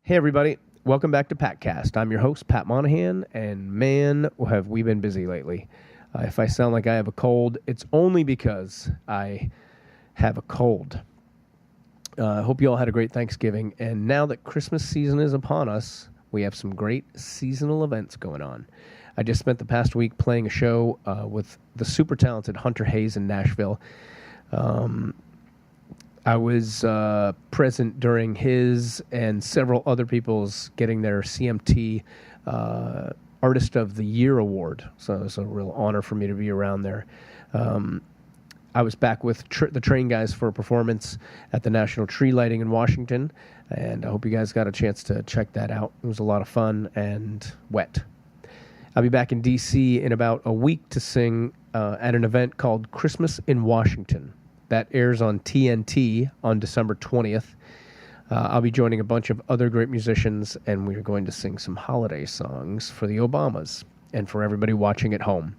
Hey, everybody. Welcome back to Patcast. I'm your host, Pat Monahan, and man, have we been busy lately. If I sound like I have a cold, it's only because I have a cold. I hope you all had a great Thanksgiving, and now that Christmas season is upon us, we have some great seasonal events going on. I just spent the past week playing a show with the super talented Hunter Hayes in Nashville. I was present during his and several other people's getting their CMT Artist of the Year award. So it's a real honor for me to be around there. I was back with the Train guys for a performance at the National Tree Lighting in Washington, and I hope you guys got a chance to check that out. It was a lot of fun and wet. I'll be back in D.C. in about a week to sing at an event called Christmas in Washington. That airs on TNT on December 20th. I'll be joining a bunch of other great musicians, and we're going to sing some holiday songs for the Obamas and for everybody watching at home.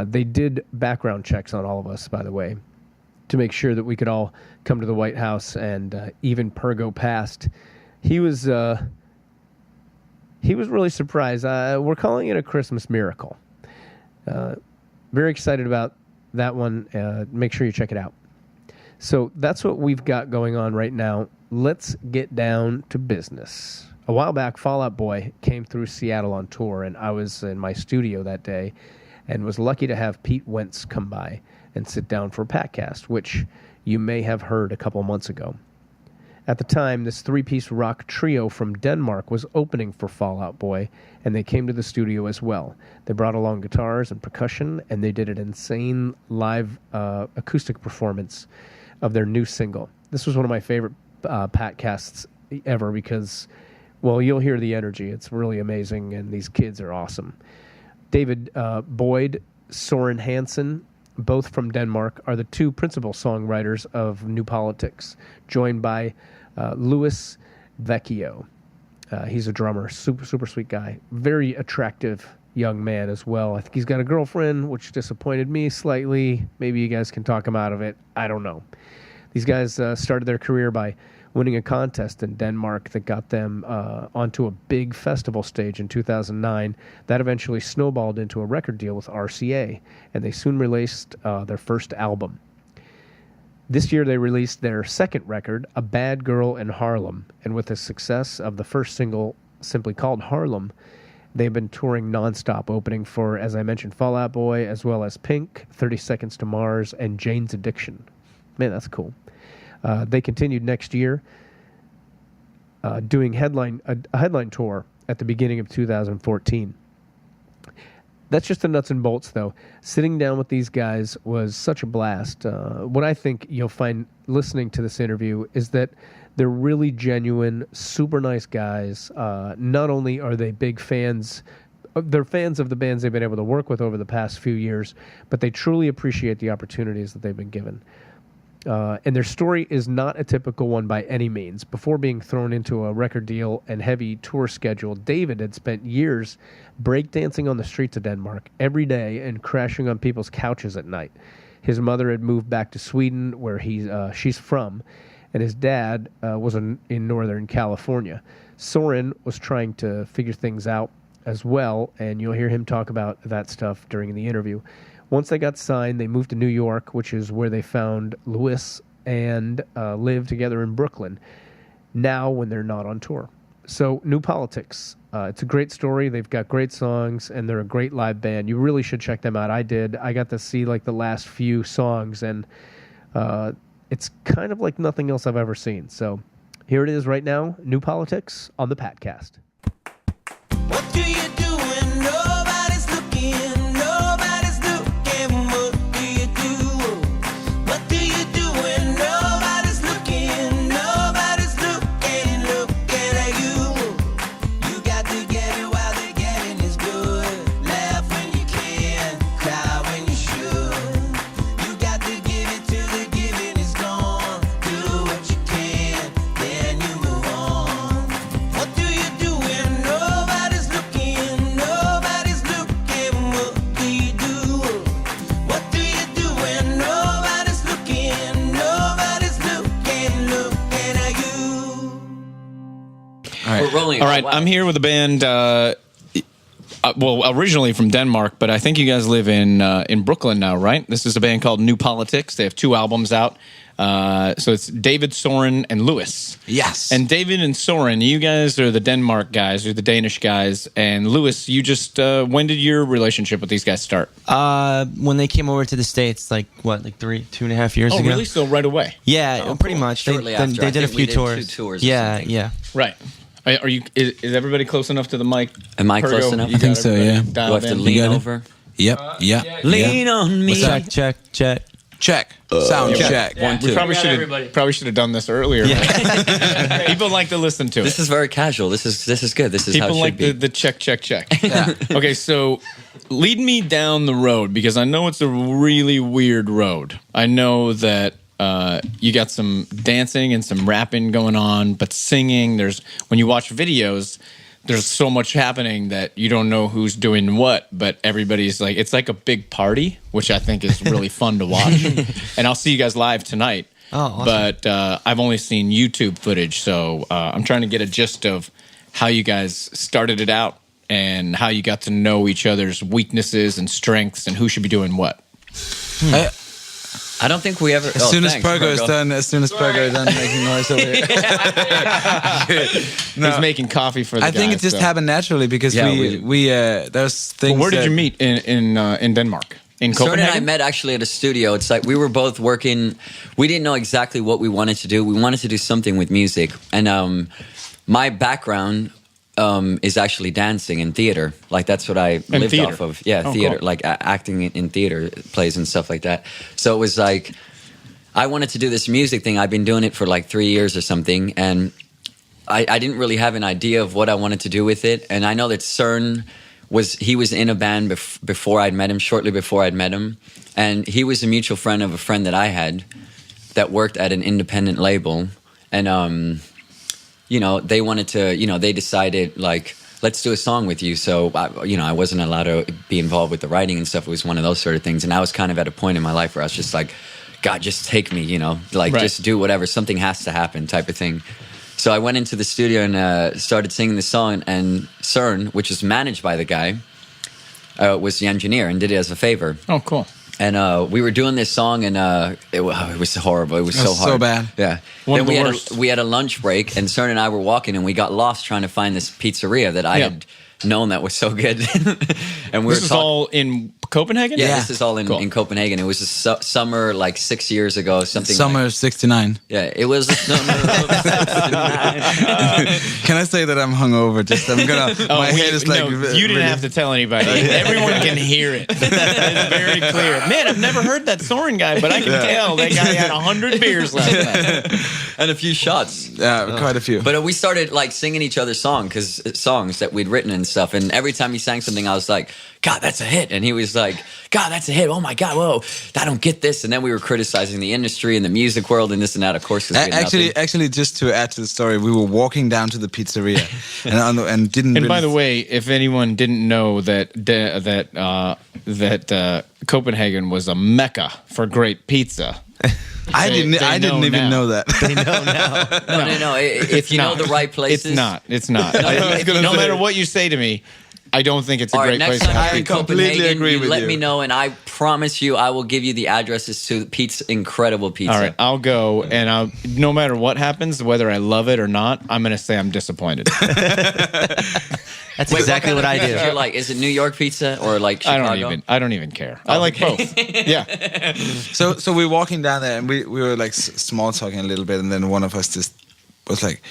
They did background checks on all of us, by the way, to make sure that we could all come to the White House, and even Pergo passed. He was really surprised. We're calling it a Christmas miracle. Very excited about that one. Make sure you check it out. So that's what we've got going on right now. Let's get down to business. A while back, Fall Out Boy came through Seattle on tour, and I was in my studio that day and was lucky to have Pete Wentz come by and sit down for a Patcast, which you may have heard a couple months ago. At the time, this three-piece rock trio from Denmark was opening for Fall Out Boy, and they came to the studio as well. They brought along guitars and percussion, and they did an insane live acoustic performance of their new single. This was one of my favorite Patcasts ever because, well, you'll hear the energy. It's really amazing, and these kids are awesome. David Boyd, Soren Hansen, both from Denmark, are the two principal songwriters of New Politics, joined by Louis Vecchio. He's a drummer, super sweet guy. Very attractive young man as well. I think he's got a girlfriend, which disappointed me slightly. Maybe you guys can talk him out of it. I don't know. These guys started their career by winning a contest in Denmark that got them onto a big festival stage in 2009. That eventually snowballed into a record deal with RCA, and they soon released their first album. This year they released their second record, A Bad Girl in Harlem, and with the success of the first single, simply called Harlem, they've been touring nonstop, opening for, as I mentioned, Fall Out Boy, as well as Pink, 30 Seconds to Mars, and Jane's Addiction. Man, that's cool. They continued next year doing a headline tour at the beginning of 2014. That's just the nuts and bolts, though. Sitting down with these guys was such a blast. What I think you'll find listening to this interview is that they're really genuine, super nice guys. Not only are they big fans, they're fans of the bands they've been able to work with over the past few years, but they truly appreciate the opportunities that they've been given. And their story is not a typical one by any means. Before being thrown into a record deal and heavy tour schedule, David had spent years breakdancing on the streets of Denmark every day and crashing on people's couches at night. His mother had moved back to Sweden, where she's from, and his dad was in Northern California. Soren was trying to figure things out as well, and you'll hear him talk about that stuff during the interview. Once they got signed, they moved to New York, which is where they found Louis, and live together in Brooklyn, now when they're not on tour. So, New Politics. It's a great story. They've got great songs, and they're a great live band. You really should check them out. I did. I got to see like the last few songs, and it's kind of like nothing else I've ever seen. So, here it is right now, New Politics on the Patcast. What do you do when nobody's looking? Do you do right. We're rolling. All right, Wow. I'm here with a band. Well, originally from Denmark, but I think you guys live in Brooklyn now, right? This is a band called New Politics. They have 2 albums out. So it's David, Soren, and Lewis. Yes. And David and Soren, you guys are the Denmark guys, or the Danish guys. And Lewis, you just when did your relationship with these guys start? When they came over to the States, like 2.5 years ago. Oh, really? So right away? Yeah, pretty much. Shortly They after. I did a think we few did tours. 2 tours or Yeah, something. yeah. Right. Are you? Is everybody close enough to the mic? Am I close Pergo, enough? you I think got so, everybody yeah. Do I dialed have to in? lean got it? over? Yep. Lean on me. Check. Check. Sound check. One, We two. probably should have done this earlier. People like to listen to it. This is very casual. This is good. This is People how it like should be. the check. Okay, so lead me down the road, because I know it's a really weird road. I know that you got some dancing and some rapping going on, but singing. When you watch videos, there's so much happening that you don't know who's doing what, but everybody's like, it's like a big party, which I think is really fun to watch. And I'll see you guys live tonight. Oh, awesome. But I've only seen YouTube footage, so I'm trying to get a gist of how you guys started it out and how you got to know each other's weaknesses and strengths and who should be doing what. I don't think we ever. As soon as Pergo is done, making noise over here. He's making coffee for the I think guys, it just so. happened naturally because Yeah, we there's things. Well, where did that- you meet in Denmark? In Soren and I Copenhagen? met actually at a studio. It's like we were both working. We didn't know exactly what we wanted to do. We wanted to do something with music. And my background is actually dancing and theater. Like that's what I lived theater. off of. Yeah, Oh, theater, cool. like acting in theater plays and stuff like that. So it was like I wanted to do this music thing. I've been doing it for like 3 years or something. And I didn't really have an idea of what I wanted to do with it. And I know that CERN was in a band before I'd met him, shortly before I'd met him. And he was a mutual friend of a friend that I had that worked at an independent label. And, they wanted to, they decided, like, let's do a song with you. So, I wasn't allowed to be involved with the writing and stuff. It was one of those sort of things. And I was kind of at a point in my life where I was just like, God, just take me, Right. just do whatever. Something has to happen type of thing. So I went into the studio and started singing the song, and CERN, which is managed by the guy, was the engineer and did it as a favor. Oh, cool. And we were doing this song, and it was horrible. It was so hard. so bad. Yeah. One of then the worst. we had a lunch break, and CERN and I were walking, and we got lost trying to find this pizzeria that I had known that was so good. And we This were is talking. all in Copenhagen? Yeah, this is all in, Cool. in Copenhagen. It was a summer, like 6 years ago, something. Summer Like, of '69. yeah, it was a summer of 69. Can I say that I'm hungover? Just I'm gonna. my head is like. you didn't have to tell anybody. Everyone can hear it. It's very clear. Man, I've never heard that Soren guy, but I can tell that guy had 100 beers last night. And a few shots. Yeah, quite a few. But we started like singing each other's songs that we'd written and stuff. And every time he sang something, I was like, God, that's a hit. And he was like, God, that's a hit. Oh my God, whoa, I don't get this. And then we were criticizing the industry and the music world and this and that, of course. 'Cause we had nothing. Actually, just to add to the story, we were walking down to the pizzeria, and didn't. And really by the way, if anyone didn't know that Copenhagen was a mecca for great pizza, I they didn't know even now. know that. No. If you know the right places. It's not. No matter what you say to me, I don't think it's a All right, great place next to time have you're in pizza. completely Copenhagen, agree you with let you. me know, and I promise you, I will give you the addresses to incredible pizza. All right, I'll go, and no matter what happens, whether I love it or not, I'm going to say I'm disappointed. That's exactly what I do. You're like, is it New York pizza or like Chicago? I don't even care. I like both. Yeah. So we're walking down there, and we were like small talking a little bit, and then one of us just was like,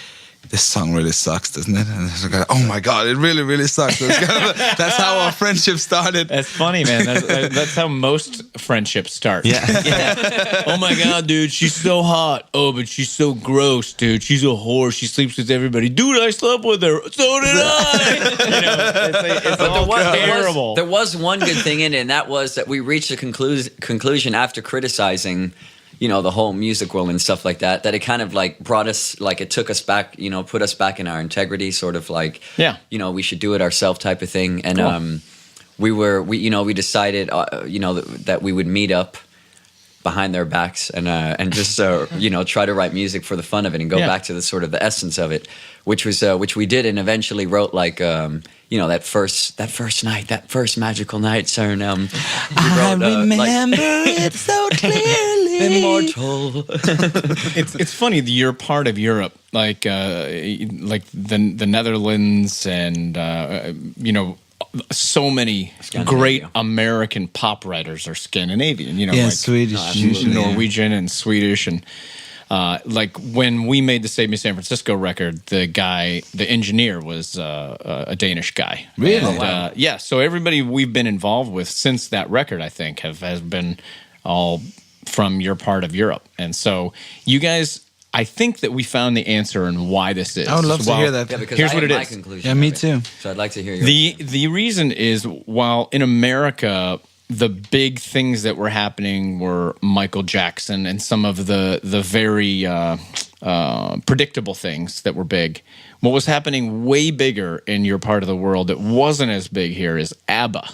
"This song really sucks, doesn't it?" And I was like, "Oh my God, it really, really sucks." That's how our friendship started. That's funny, man. That's how most friendships start. Yeah. Oh my God, dude, she's so hot. Oh, but she's so gross, dude. She's a whore. She sleeps with everybody. Dude, I slept with her. So did I. It's all terrible. There was one good thing in it, and that was that we reached a conclusion after criticizing, the whole music world and stuff like that, that it kind of like brought us, like it took us back, put us back in our integrity, sort of like, we should do it ourselves type of thing. And Cool. we decided, that we would meet up behind their backs and just try to write music for the fun of it and go back to the sort of the essence of it, which we did, and eventually wrote like that first night, that first magical night, sir. And I remember it so clearly. Immortal. It's funny that you're part of Europe, like the Netherlands, and so many great American pop writers are Scandinavian. Swedish, Norwegian, and Swedish, and like when we made the Save Me San Francisco record, the engineer was a Danish guy. Really? And, yeah. So everybody we've been involved with since that record, I think, has been all from your part of Europe. And so you guys, I think that we found the answer and why this is. I would love to hear that. Yeah, because Here's I what have it my is. conclusion. Yeah, me of it. too. So I'd like to hear your The reason is, while in America the big things that were happening were Michael Jackson and some of the very predictable things that were big, what was happening way bigger in your part of the world that wasn't as big here is ABBA.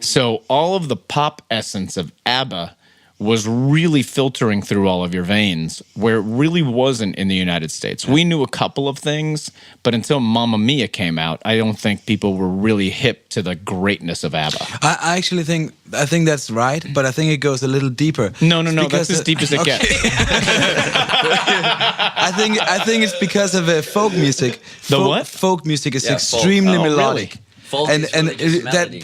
So all of the pop essence of ABBA was really filtering through all of your veins, where it really wasn't in the United States. We knew a couple of things, but until Mamma Mia came out, I don't think people were really hip to the greatness of ABBA. I actually think that's right, but I think it goes a little deeper. No, Because that's as deep as it gets. I think it's because of folk music. What? Folk music is Yeah, folk. extremely Oh, melodic. really? Folk is really just melody.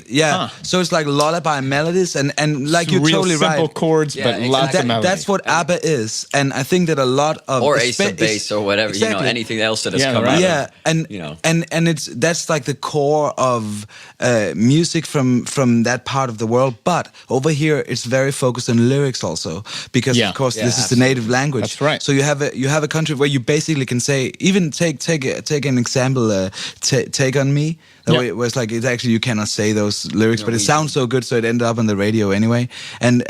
So it's like lullaby melodies, and like you're Real totally simple right. chords, Yeah, but exactly. lots of melody. That's what ABBA is, and I think that a lot of or Ace of Base or whatever, Exactly. anything else that has Yeah, come right. out Yeah, of, and that's like the core of music from that part of the world. But over here, it's very focused on lyrics also, because Yeah. of course Yeah, this is the native language. That's right. So you have a country where you basically can say, even take an example, Take on Me. Yeah. Where it's like you cannot say those lyrics, but it sounds so good, so it ended up on the radio anyway. And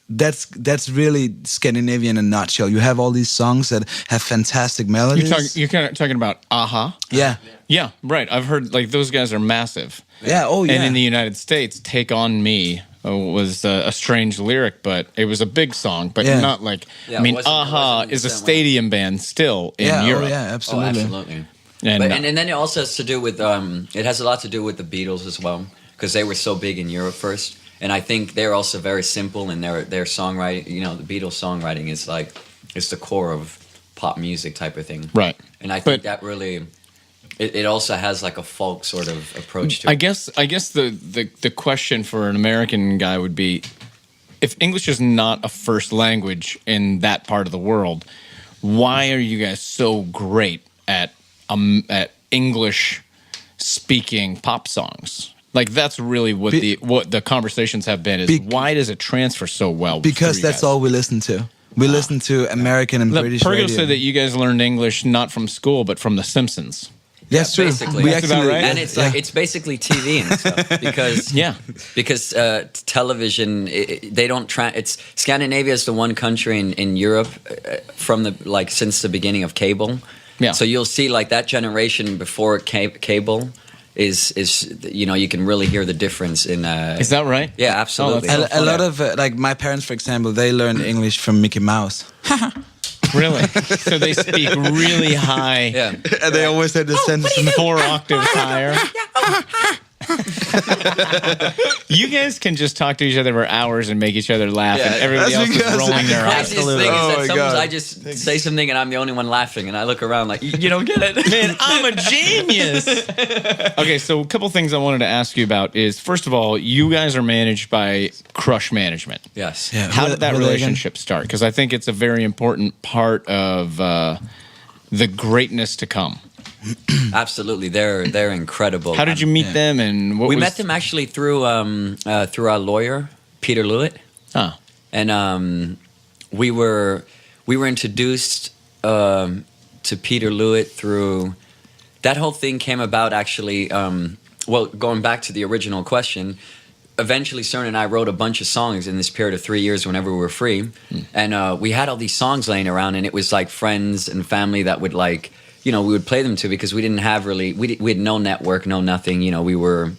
that's really Scandinavian in a nutshell. You have all these songs that have fantastic melodies. You're kind of talking about Aha. Yeah. Yeah, right. I've heard like those guys are massive. Yeah. Oh, yeah. And in the United States, "Take on Me" was a strange lyric, but it was a big song, but Yeah. not like. Yeah, I mean, it wasn't Aha in is a the same way. stadium band still in Europe. Oh, yeah, Oh, absolutely. absolutely. And, And then it also has to do with it has a lot to do with the Beatles as well, because they were so big in Europe first, and I think they're also very simple in their songwriting. The Beatles songwriting is the core of pop music type of thing, right. And I But- think that really it also has like a folk sort of approach to I it. guess the question for an American guy would be, if English is not a first language in that part of the world, why are you guys so great at English speaking pop songs? Like that's really what the conversations have been. Is why does it transfer so well? Because that's all we listen to. We listen to American and British Pergo radio. said that you guys learned English not from school but from The Simpsons. That's true. basically. We That's about actually, right. And it's like it's basically TV and stuff because television they don't it's Scandinavia is the one country in Europe from the since the beginning of cable. Yeah. So you'll see like that generation before cable is you can really hear the difference in. Is that right? Yeah, absolutely. Oh, that's a lot of my parents, for example, they learned English from Mickey Mouse. Really? So they speak really high. Yeah. And they always had the sentence. 4 octaves higher. You guys can just talk to each other for hours and make each other laugh, and everybody that's else is because- rolling their eyes. Craziest thing is Oh that my sometimes God. I just say something and I'm the only one laughing, and I look around like you don't get it. Man, I'm a genius. Okay, so a couple things I wanted to ask you about is, first of all, you guys are managed by Crush Management. Yes. Yeah. How did that Who are they again? relationship start? Because I think it's a very important part of the greatness to come. Absolutely. They're incredible. How did you meet them, and what We was... met them actually through our lawyer, Peter Lewitt. Oh. And we were introduced to Peter Lewitt through that whole thing came about actually. Going back to the original question, eventually Cern and I wrote a bunch of songs in this period of 3 years whenever we were free, and we had all these songs laying around, and it was like friends and family that would we would play them to because we didn't have really we had no network, no nothing. We were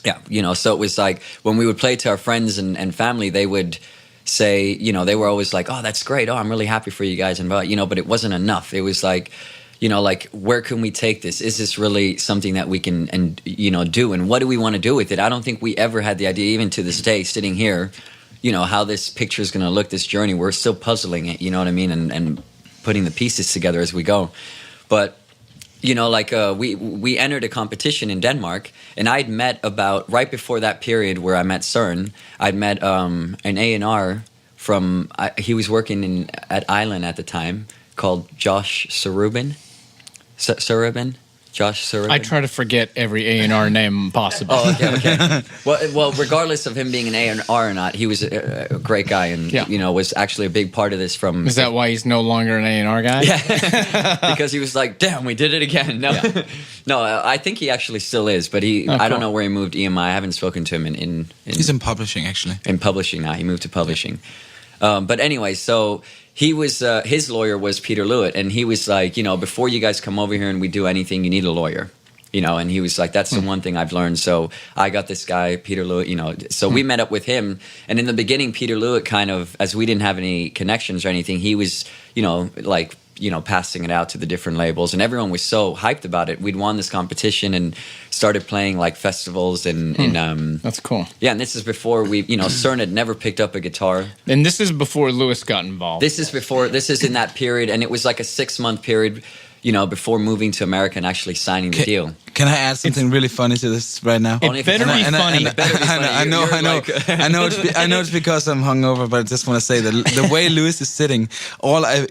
Yeah, you know, so it was like when we would play to our friends and family, they would say, you know, they were always like, oh, that's great. Oh, I'm really happy for you guys. And, you know, but it wasn't enough. It was like, you know, like, where can we take this? Is this really something that we can, and you know, do? And what do we want to do with it? I don't think we ever had the idea, even to this day, sitting here, you know, how this picture is going to look, this journey. We're still puzzling it, you know what I mean? And putting the pieces together as we go. But, you know, like, we entered a competition in Denmark, and I'd met about, right before that period where I met CERN, I'd met an A&R from, he was working at Island at the time, called Josh Sarubin. Josh Sarubin. I try to forget every A&R name possible. Oh, okay. Well, regardless of him being an A&R or not, he was a great guy, and you know, was actually a big part of this. From Is that why he's no longer an A&R guy? Yeah, because he was like, "Damn, we did it again." No, no, I think he actually still is, but I don't know where he moved. EMI, I haven't spoken to him in He's in publishing, actually. In publishing now, he moved to publishing. But anyway, so. He was his lawyer was Peter Lewitt, and he was like, you know, before you guys come over here and we do anything, you need a lawyer, you know. And he was like, that's the one thing I've learned. So I got this guy, Peter Lewitt, you know. So we met up with him, and in the beginning, Peter Lewitt kind of, as we didn't have any connections or anything, he was, you know, like, you know, passing it out to the different labels, and everyone was so hyped about it. We'd won this competition and started playing like festivals and That's cool. Yeah, and this is before we, you know, CERN had never picked up a guitar. And this is before Lewis got involved. This is in that period, and it was like a 6-month period, you know, before moving to America and actually signing the deal. Can I add something really funny to this right now? It better be funny. I know it's because I'm hungover, but I just want to say that the way Lewis is sitting, I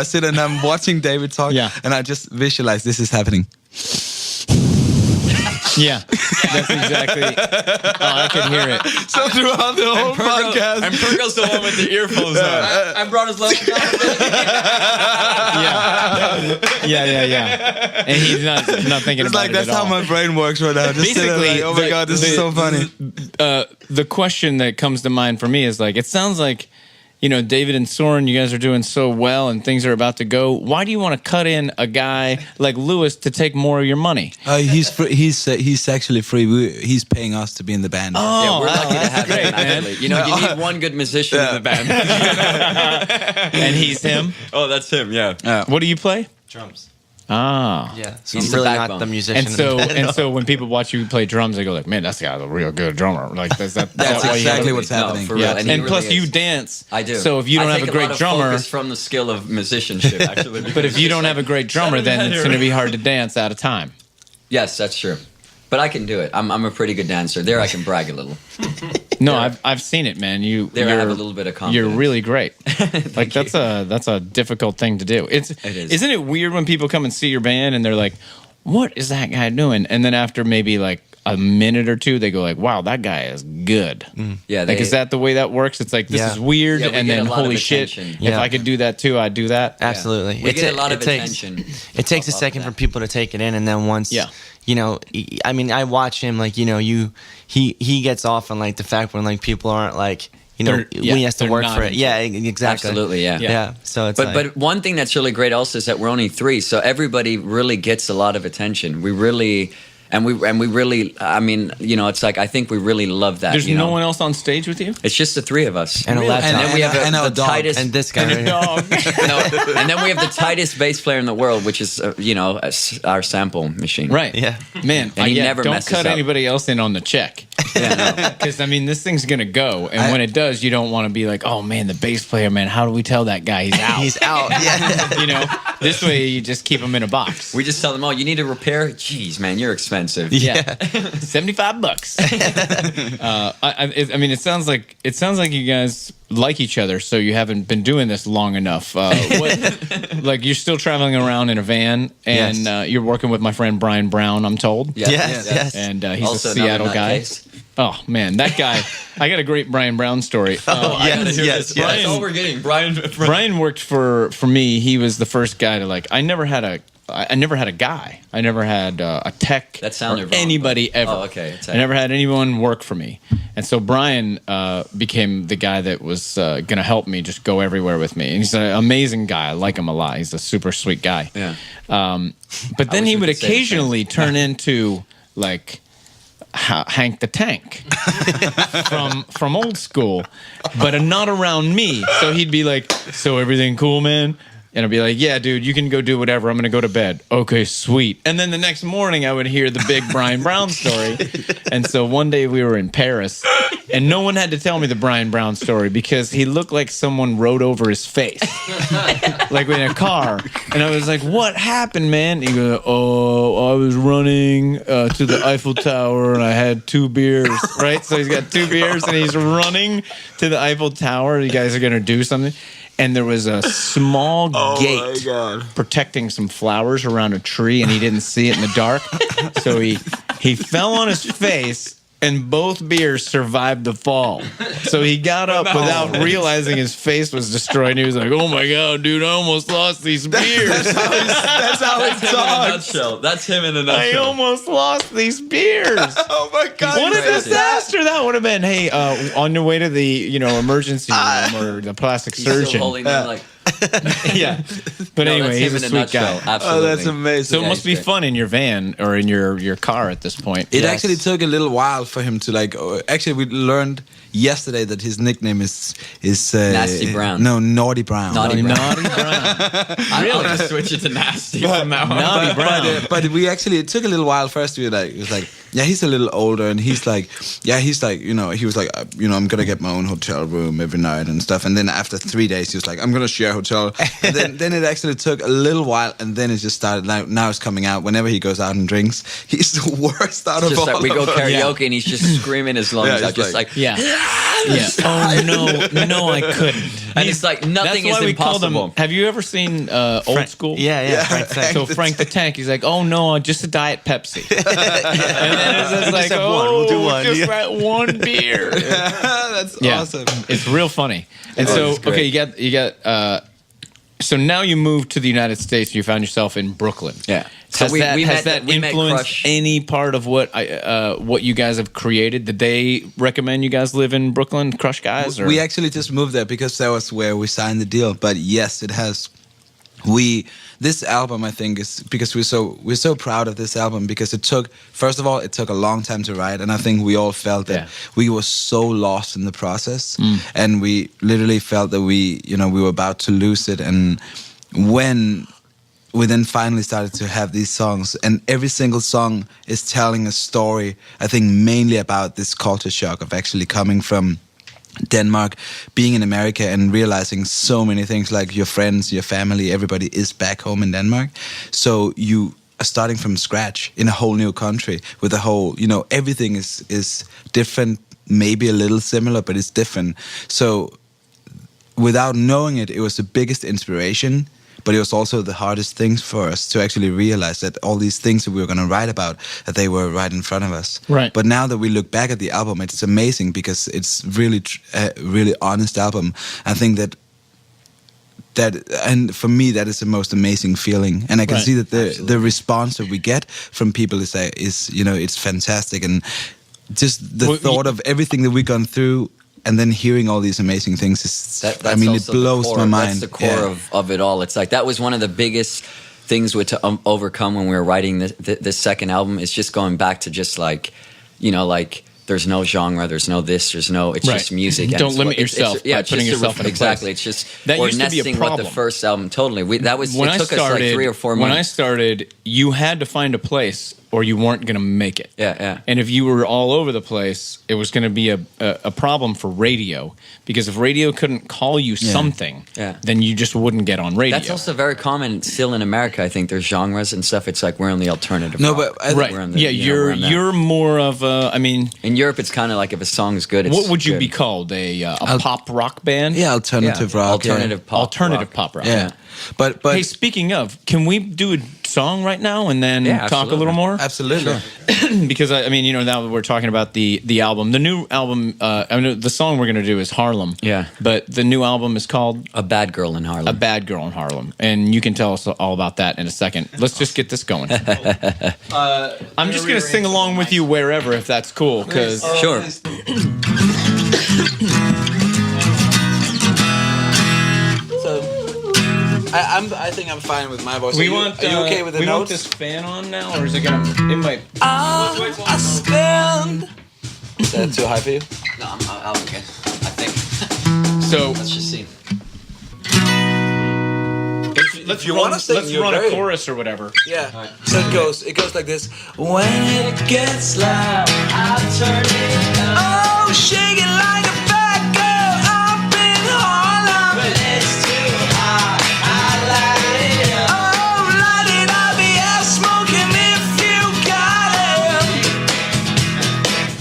sit and I'm watching David talk, and I just visualize this is happening. Yeah, that's exactly. I could hear it. So throughout the whole podcast, and Purgle's the one with the earphones on. I brought his left down. Yeah. And he's not thinking it's about like it that's at how all. my brain works right now. Just Basically, like, oh my god, this is so funny. The question that comes to mind for me is like, it sounds like, you know, David and Soren, you guys are doing so well and things are about to go. Why do you want to cut in a guy like Lewis to take more of your money? He's free, he's actually free. He's paying us to be in the band. Yeah, we're lucky to have great, him. man. Actually. You know, you need one good musician in the band. And he's him? Oh, that's him. Yeah. What do you play? Drums. Ah. Yeah, so He's I'm the really backbone. not the musician. And so when people watch you play drums, they go like, "Man, that's the guy's a real good drummer." Like that's That's why you exactly have- what's happening. for real. Yeah, And and he plus really you is. dance. I do. So if you don't have a great drummer, focus from the skill of musicianship, actually. but if you don't have a great drummer, then it's going to be hard to dance out of time. Yes, that's true. But I can do it. I'm a pretty good dancer. There, I can brag a little. No, I've seen it, man. There, I have a little bit of confidence. You're really great. Like that's a difficult thing to do. It is. Isn't it weird when people come and see your band and they're like, "What is that guy doing?" And then after maybe like a minute or two, they go like, "Wow, that guy is good." Yeah, Like, is that the way that works? It's like, this Yeah. is weird, Yeah, we and get then a lot of holy shit, attention. if Yeah. I could do that too, I'd do that. Absolutely. We get a lot of takes- attention. It takes a off of second that. for people to take it in, and then once, Yeah. you know, I mean, I watch him, like, you know, he gets off on, like, the fact when, like, people aren't, like, you know, They're- when he has to they're work not for it. into Yeah, exactly. Absolutely, yeah. Yeah. So it's But one thing that's really great also is that we're only 3, so everybody really gets a lot of attention. We really And we really, I mean, you know, it's like, I think we really love that. There's you know? no one else on stage with you? It's just the 3 of us. And a laptop. And then we have and the our dog. tightest. And this guy. Right here. Dog. No, and then we have the tightest bass player in the world, which is, you know, our sample machine. Right. Yeah. Man, And he never don't messes cut up. anybody else in on the check. Because, I mean, this thing's going to go. And when it does, you don't want to be like, oh, man, the bass player, man, how do we tell that guy he's out? He's out. Yeah. You know, this way you just keep him in a box. We just tell them, oh, you need a repair? Jeez, man, you're expensive. Yeah, $75. I mean, it sounds like you guys like each other, so you haven't been doing this long enough. Like you're still traveling around in a van, and Yes. you're working with my friend Brian Brown, I'm told. Yes. And he's Also, a another Seattle guy. nutcase. Oh man, that guy! I got a great Brian Brown story. Yes. That's all we're getting. Brian worked for me. He was the first guy to like. I never had a guy. I never had a tech. That sounded or wrong, anybody but- ever. Oh, okay. I never had anyone work for me, and so Brian became the guy that was going to help me just go everywhere with me. And he's an amazing guy. I like him a lot. He's a super sweet guy. Yeah. But then wish he we would could say the same. occasionally turn into like Hank the Tank from old school, but not around me. So he'd be like, "So everything cool, man?" And I'd be like, "Yeah, dude, you can go do whatever. I'm going to go to bed." "Okay, sweet." And then the next morning, I would hear the big Brian Brown story. And so one day we were in Paris, and no one had to tell me the Brian Brown story because he looked like someone rode over his face, like in a car. And I was like, "What happened, man?" He goes, "Oh, I was running to the Eiffel Tower, and I had 2 beers." Right? So he's got 2 beers, and he's running to the Eiffel Tower. You guys are going to do something. And there was a small gate protecting some flowers around a tree, and he didn't see it in the dark. So he fell on his face, and both beers survived the fall. So he got up without realizing his face was destroyed. And he was like, "Oh my God, dude, I almost lost these beers." That's how it talks. That's him in a I nutshell. almost lost these beers. Oh my God! What a crazy. disaster that would have been. Hey, on your way to the emergency room or the plastic He's still surgeon. holding them like. Yeah. But anyway, that's he's him a in sweet nutshell. guy. Absolutely. Oh, that's amazing. So it must be fun in your van or in your car at this point. It Yes. actually took a little while for him to like. Actually, we learned yesterday that his nickname is Nasty Brown. No, Naughty Brown. Naughty Brown. Naughty Brown. Really? I'll just switch it to nasty from now on. Naughty Brown. But we actually, it took a little while first. We were like, it was like, yeah, he's a little older, and he's like, he was like, I'm gonna get my own hotel room every night and stuff. And then after 3 days, he was like, I'm gonna share a hotel. And then it actually took a little while, and then it just started. Now it's coming out. Whenever he goes out and drinks, he's the worst out of Just all. like we go of us. karaoke and he's just screaming his lungs Yeah, out, just like, Yeah. Yeah. Oh no, I couldn't. and it's like nothing is impossible. Have you ever seen Old School? Yeah. Frank the Tank. So Frank the Tank, he's like, "Oh no, just a Diet Pepsi." And then it's just like, have "Oh, one. We'll do one." just Yeah. that one beer." That's Yeah. awesome. It's real funny. And Oh, so, it's great. okay, you got. So now you moved to the United States. You found yourself in Brooklyn. Yeah. So Has we that met influenced Crush. any part of what you guys have created? Did they recommend you guys live in Brooklyn, Crush guys? Or? We actually just moved there because that was where we signed the deal. But yes, it has. This album, I think, is because we're so proud of this album because it took a long time to write, and I think we all felt that we were so lost in the process, and we literally felt that we were about to lose it. And when we then finally started to have these songs, and every single song is telling a story, I think mainly about this culture shock of actually coming from Denmark, being in America and realizing so many things, like your friends, your family, everybody is back home in Denmark. So you are starting from scratch in a whole new country with a whole, everything is different, maybe a little similar, but it's different. So without knowing it, it was the biggest inspiration. But it was also the hardest things for us to actually realize that all these things that we were going to write about, that they were right in front of us. Right. But now that we look back at the album, it's amazing because it's really, really honest album. I think that, and for me, that is the most amazing feeling. And I can see that the response that we get from people is it's fantastic. And just the thought of everything that we've gone through, and then hearing all these amazing things it blows my mind. That's the core of it all. It's like that was one of the biggest things to overcome when we were writing this second album. Is just going back to just like, there's no genre, there's no this, there's no. It's just music. And Don't limit yourself by putting yourself in a exactly. place. It's just That or used to be a nesting problem. what the first album totally. It took us like 3 or 4 months. When I started, you had to find a place or you weren't going to make it. Yeah. And if you were all over the place, it was going to be a problem for radio, because if radio couldn't call you something, then you just wouldn't get on radio. That's also very common still in America. I think there's genres and stuff. It's like we're on the alternative. No, rock. but right. We're on the, You're more of a. I mean, in Europe, it's kind of like if a song is good. It's what would you good. be called? A pop rock band? Yeah, alternative rock. Alternative pop. Alternative rock. pop rock. Yeah. But Hey, speaking of, can we do a song right now and then talk a absolutely. little more? absolutely. Because I mean, now that we're talking about the album, the new album. The song we're going to do is Harlem. Yeah. But the new album is called A Bad Girl in Harlem. A Bad Girl in Harlem, and you can tell us all about that in a second. Let's just get this going. I'm just going to sing along with you wherever, if that's cool. Because Sure. I think I'm fine with my voice. Are are you okay with the we want notes? this fan on now, or is it gonna? It might. I spend. Is that too high for you? No, I'm okay. I think. So Let's just see. let's you run, wanna sing, let's you're run a very- chorus or whatever. Yeah. So it goes like this. When it gets loud, I turn it up. Oh, shake it like a fat girl up in Harlem. When it's too hot, I light it up. Oh, light it up, yeah, smoking if you got it.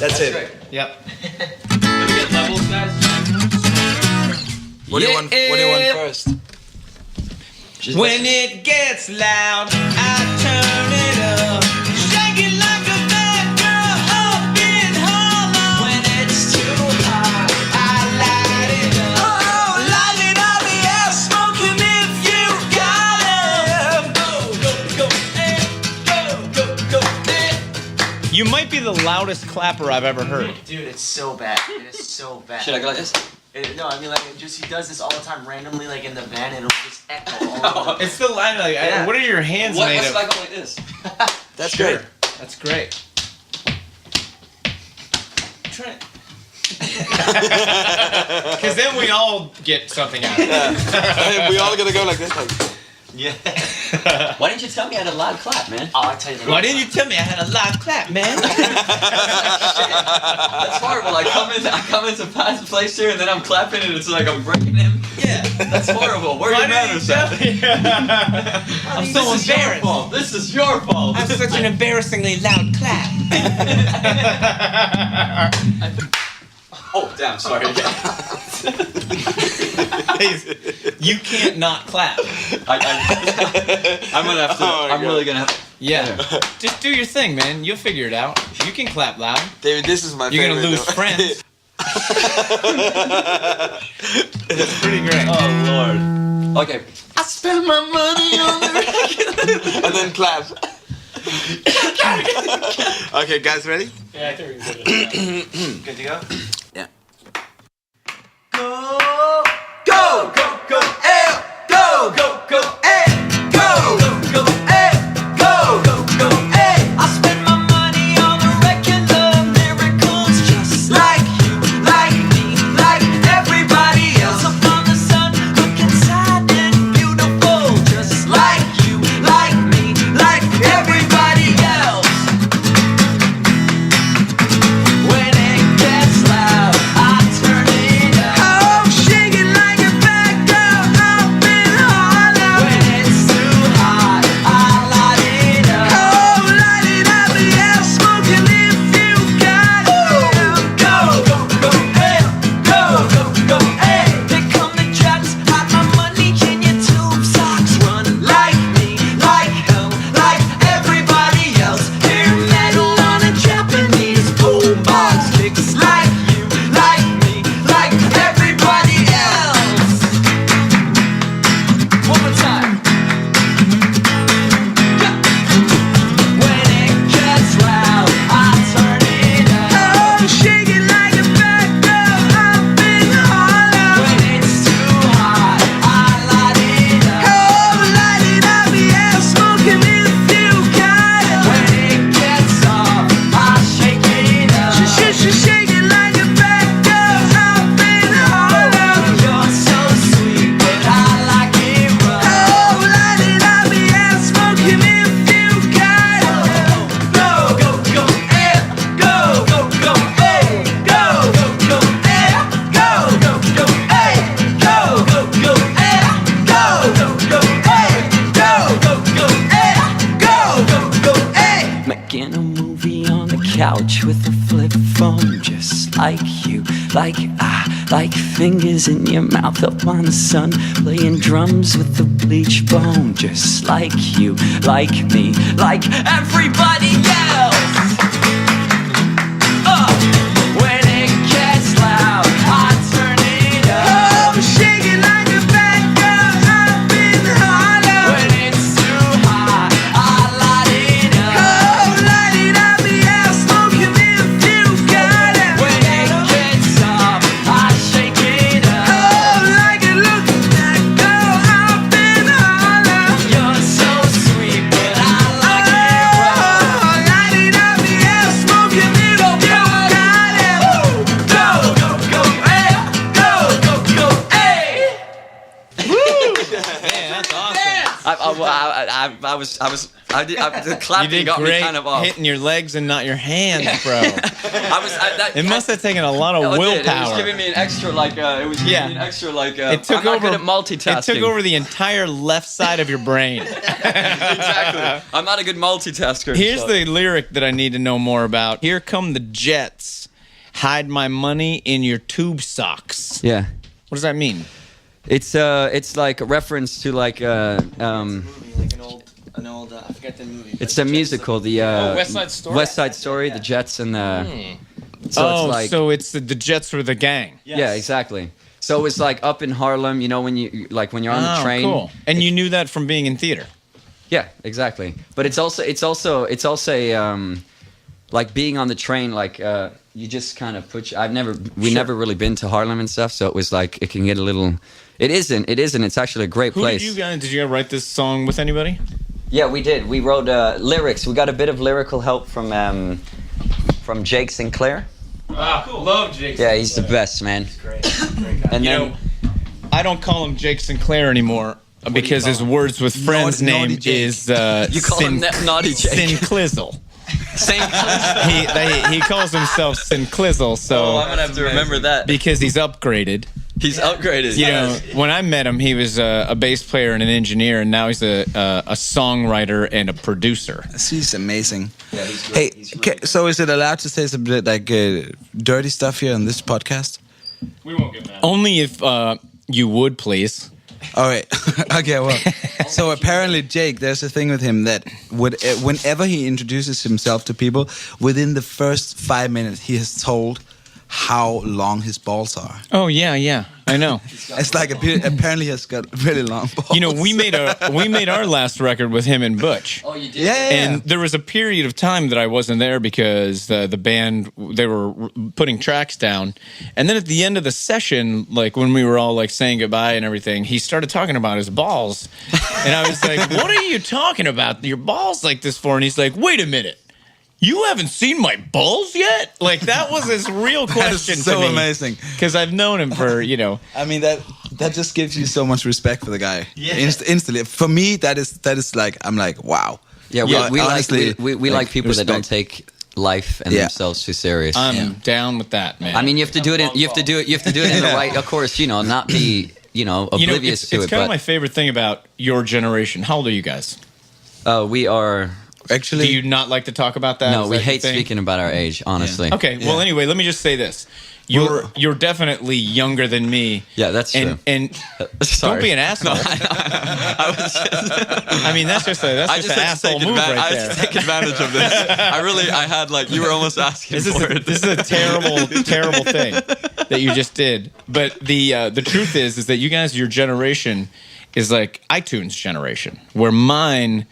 That's it. Yep. Let me get levels, guys. What do you want first? When it gets loud, I turn it up. Shake it like a bad girl up in Harlem. When it's too hot, I light it up. Oh, light it up, yeah, smoking if you got it. Go, go, go, go, eh. You might be the loudest clapper I've ever heard. Dude, it's so bad. It is so bad. Should I go like this? No, I mean like he does this all the time randomly, like in the van, and it'll just echo all over. It's the line. Like, Yeah. what are your hands What made if of? I go like this? That's Sure. great. That's great. Try. Because then we all get something out of it. We all gonna go like this. Like, Yeah. Why didn't you tell me I had a loud clap, man? Oh, I tell you. Why didn't you tell me I had a live clap, man? That's horrible. I come into Pat's place here and then I'm clapping and it's like I'm breaking him. Yeah. That's horrible. Where are your manners at? I'm so This is your embarrassed. fault. This is your fault. I'm such an embarrassingly loud clap. Oh, damn. Sorry. You can't not clap. I'm gonna have to. Oh my I'm God. really gonna have. Yeah. Just do your thing, man. You'll figure it out. You can clap loud. David, this is my You're favorite. gonna lose though. friends. It's pretty great. Oh Lord. Okay. I spend my money on the record. And then clap. Okay, guys, ready? Yeah, I think we did it. Good to go. Yeah. Go, go, go, eh. Go, go, go, eh. Go, go, go, eh. Go, go, go, eh. I spend my money on the record of miracles, just like you, like me, like everybody else. Up on the sun, looking sad and beautiful, just like you, like me, like everybody else. When it gets loud, I turn it up. Oh, shake it like a bad girl up in Harlem. When it's too hot, I light it up. Oh, light it up, yeah, smoking if you got it. Go, go, go, eh. Go, go, go, eh. Here come the drugs, hide my money in your tube socks. Run like me, like hell, like everybody else. Hear metal on a Japanese boombox. Kicks like you, like me, like everybody else. One more time. When it gets loud, I turn it up. Oh, shake it like a bad girl up in Harlem. When it's too hot, I light it up. Oh, light it up, yeah, smoking if you got it. When it gets off, I shake it up. Shake it like a bad girl up in Harlem. You're so sweet, but I like it rough. Oh, light it up, yeah, smoking if you got it. Go, go, go, eh. Go, go, go, eh. Go, go, go, eh. Go, go, go, eh. Go, go, go, eh. Go, go, go, eh. Go, go, go, eh. Go, go, go, eh. Making a movie on the couch with a flip phone, just like you, like fingers in your mouth up on the sun, playing drums with the bleach bone, just like you, like me, like everybody else. When it gets loud, I turn it up. Oh, shake it like a bad girl up in Harlem. When it's too hot, I light it up. Oh, light it up, yeah, smoking if you got it. When it gets off, I shake it up. Oh, like it looks that girl up in Harlem. The You clapping did got me great kind of off. hitting your legs and not your hands, bro. It must have taken a lot of It willpower. did. It was giving me an extra It took I'm not over good at multitasking. It took over the entire left side of your brain. Exactly. I'm not a good multitasker. Here's so- the lyric that I need to know more about. Here come the Jets. Hide my money in your tube socks. Yeah. What does that mean? It's like a reference to like An old I forget the movie. it's a musical, the West Side Story? West Side Story, the Jets and the So it's the Jets were the gang. yeah, exactly. So it's like up in Harlem, you know, when when you're on the train. Cool. And you knew that from being in theater. Yeah, exactly. But it's also like being on the train, like you just kind of put. Never really been to Harlem and stuff, so it was like it can get a little. It isn't. It's actually a great place. Did you guys write this song with anybody? Yeah, we did. We wrote lyrics. We got a bit of lyrical help from Jake Sinclair. Ah, cool. Love Jake. Yeah, he's the best, man. Great guy. And You then know, I don't call him Jake Sinclair anymore because his Words with Friends Naughty name Jake. is you call him Naughty Jake. Sinclizzle. Same. He calls himself Sinclizzle, so I'm gonna have to remember that. because he's upgraded. He's upgraded. You know, when I met him, he was a bass player and an engineer, and now he's a songwriter and a producer. He's amazing. Yeah, he's great. Hey, He's really so is it allowed to say some bit like dirty stuff here on this podcast? We won't get mad. Only if you would, please. All right. Okay. Well, so apparently Jake, there's a thing with him that whenever he introduces himself to people, within the first 5 minutes, he has told how long his balls are. Oh yeah, I know. It's like apparently he has got really long balls. You know, we made our last record with him and Butch. Oh, you did? Yeah. And there was a period of time that I wasn't there because the band, they were putting tracks down. And then at the end of the session, like when we were all like saying goodbye and everything, he started talking about his balls. And I was like, what are you talking about? Your balls like this for? And he's like, wait a minute. You haven't seen my balls yet? Like that was his real question so to me. amazing. Because I've known him for, I mean that just gives you so much respect for the guy. Yeah. Instantly. For me, that is like I'm like wow. Yeah, we honestly, like people that don't respect. take life and themselves too serious. I'm down with that, man. I mean, you have to do it. You have to do it in the right. Of course, not be oblivious to it's it. kind of But my favorite thing about your generation. How old are you guys? we are. Actually, Do you not like to talk about that? No, Is we that your hate thing? speaking about our age. Honestly. Okay, well, anyway, let me just say this: you're definitely younger than me. Yeah, that's true. And Sorry. don't be an asshole. I mean, that's just an asshole move right there. take advantage of this. I had you were almost asking This is a terrible thing that you just did. But the truth is that you guys, your generation, is like iTunes generation, where mine,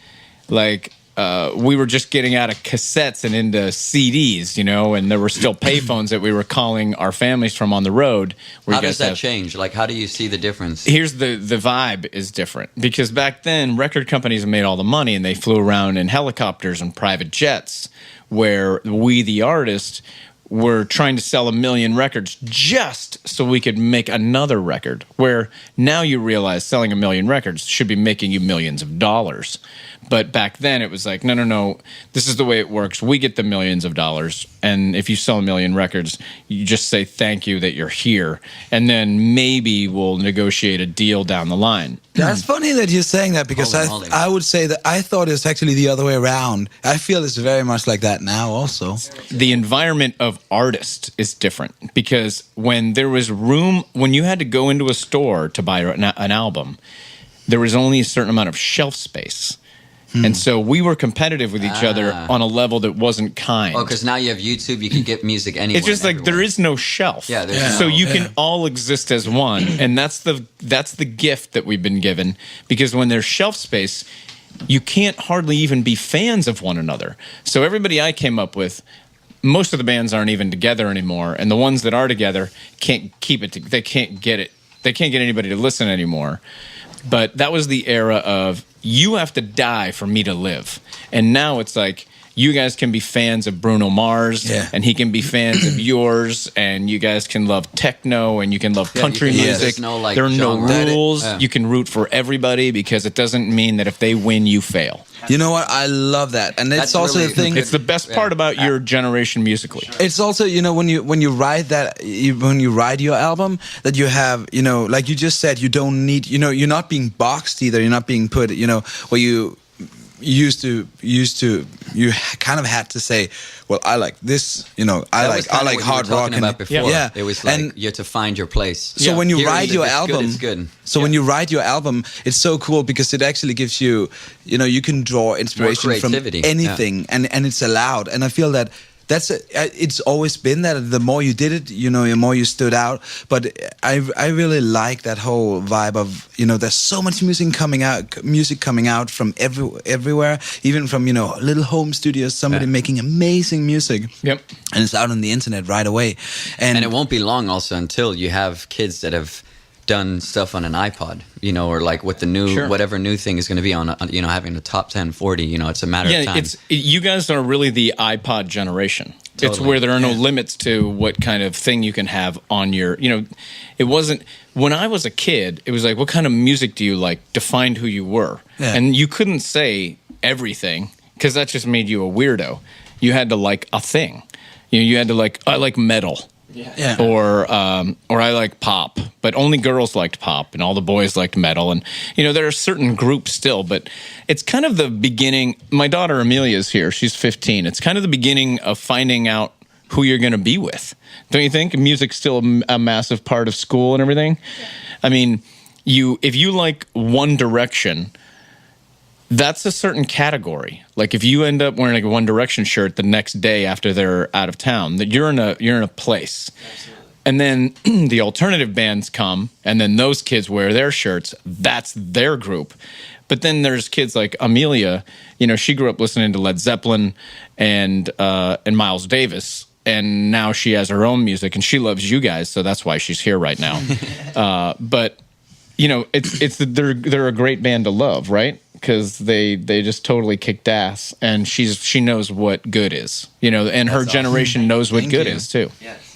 we were just getting out of cassettes and into CDs, and there were still payphones that we were calling our families from on the road. Where How you does guys that change? Like, how do you see the difference? Here's the vibe is different because back then record companies made all the money and they flew around in helicopters and private jets, where we, the artists, were trying to sell 1 million records just so we could make another record, where now you realize selling 1 million records should be making you millions of dollars. But back then it was like, no, this is the way it works. We get the millions of dollars. And if you sell 1 million records, you just say thank you that you're here. And then maybe we'll negotiate a deal down the line. that's funny that you're saying that because Holy moly. I would say that I thought it's actually the other way around. I feel it's very much like that now also. The environment of artists is different because when there was room, when you had to go into a store to buy an album, there was only a certain amount of shelf space. And so we were competitive with each other on a level that wasn't kind. Oh, because now you have YouTube, you can get music anywhere. It's just like everywhere. there is no shelf. Yeah, there's so no- you can all exist as one, and that's the gift that we've been given. Because when there's shelf space, you can't hardly even be fans of one another. So everybody I came up with, most of the bands aren't even together anymore, and the ones that are together can't keep it. They can't get it. They can't get anybody to listen anymore. But that was the era of you have to die for me to live. And now it's like you guys can be fans of Bruno Mars, and he can be fans of yours, and you guys can love techno, and you can love country can- music. there's no, like, there are no genre. rules. Yeah. You can root for everybody because it doesn't mean that if they win, you fail. You know what? I love that, and it's That's also really the thing. It's the best part about your generation musically. It's also, you know, when you write that, when you write your album, that you have, you know, like you just said, you don't need, you know, you're not being boxed either. You're not being put, you know, where you used to you kind of had to say, well, I like this, you know, I That was like kinda what you hard were rock talking and about before. yeah, It was like and you had to find your place. so when you Here, write if your it's good, album, it's good. So when you write your album, it's so cool because it actually gives you, you know, you can draw inspiration from creativity, anything, and it's allowed. And I feel that it's always been that the more you did it, you know, the more you stood out. But I really like that whole vibe of, you know, there's so much music coming out from everywhere, even from, you know, little home studios, somebody making amazing music. Yep. And it's out on the internet right away. And it won't be long also until you have kids that have done stuff on an iPod, you know, or like what the new, whatever new thing is going to be on, you know, having a top 10, 40, you know, it's a matter of time. You guys are really the iPod generation. It's Totally. where there are no limits to what kind of thing you can have on your, you know, it wasn't, when I was a kid, it was like, what kind of music do you like? Defined who you were. Yeah. And you couldn't say everything because that just made you a weirdo. You had to like a thing. You know, you had to like, I like metal. Yeah. Or I like pop, but only girls liked pop, and all the boys liked metal. And you know, there are certain groups still, but it's kind of the beginning. My daughter Amelia is here; she's 15. It's kind of the beginning of finding out who you're going to be with. Don't you think? Music's still a massive part of school and everything. Yeah. I mean, if you like One Direction, that's a certain category. Like if you end up wearing like a One Direction shirt the next day after they're out of town, that you're in a place. Absolutely. And then the alternative bands come, and then those kids wear their shirts. That's their group. But then there's kids like Amelia. You know, she grew up listening to Led Zeppelin and Miles Davis, and now she has her own music, and she loves you guys, so that's why she's here right now. But you know, they're a great band to love, right? Because they just totally kicked ass, and she knows what good is, you know, and her generation knows what good is too. Yes.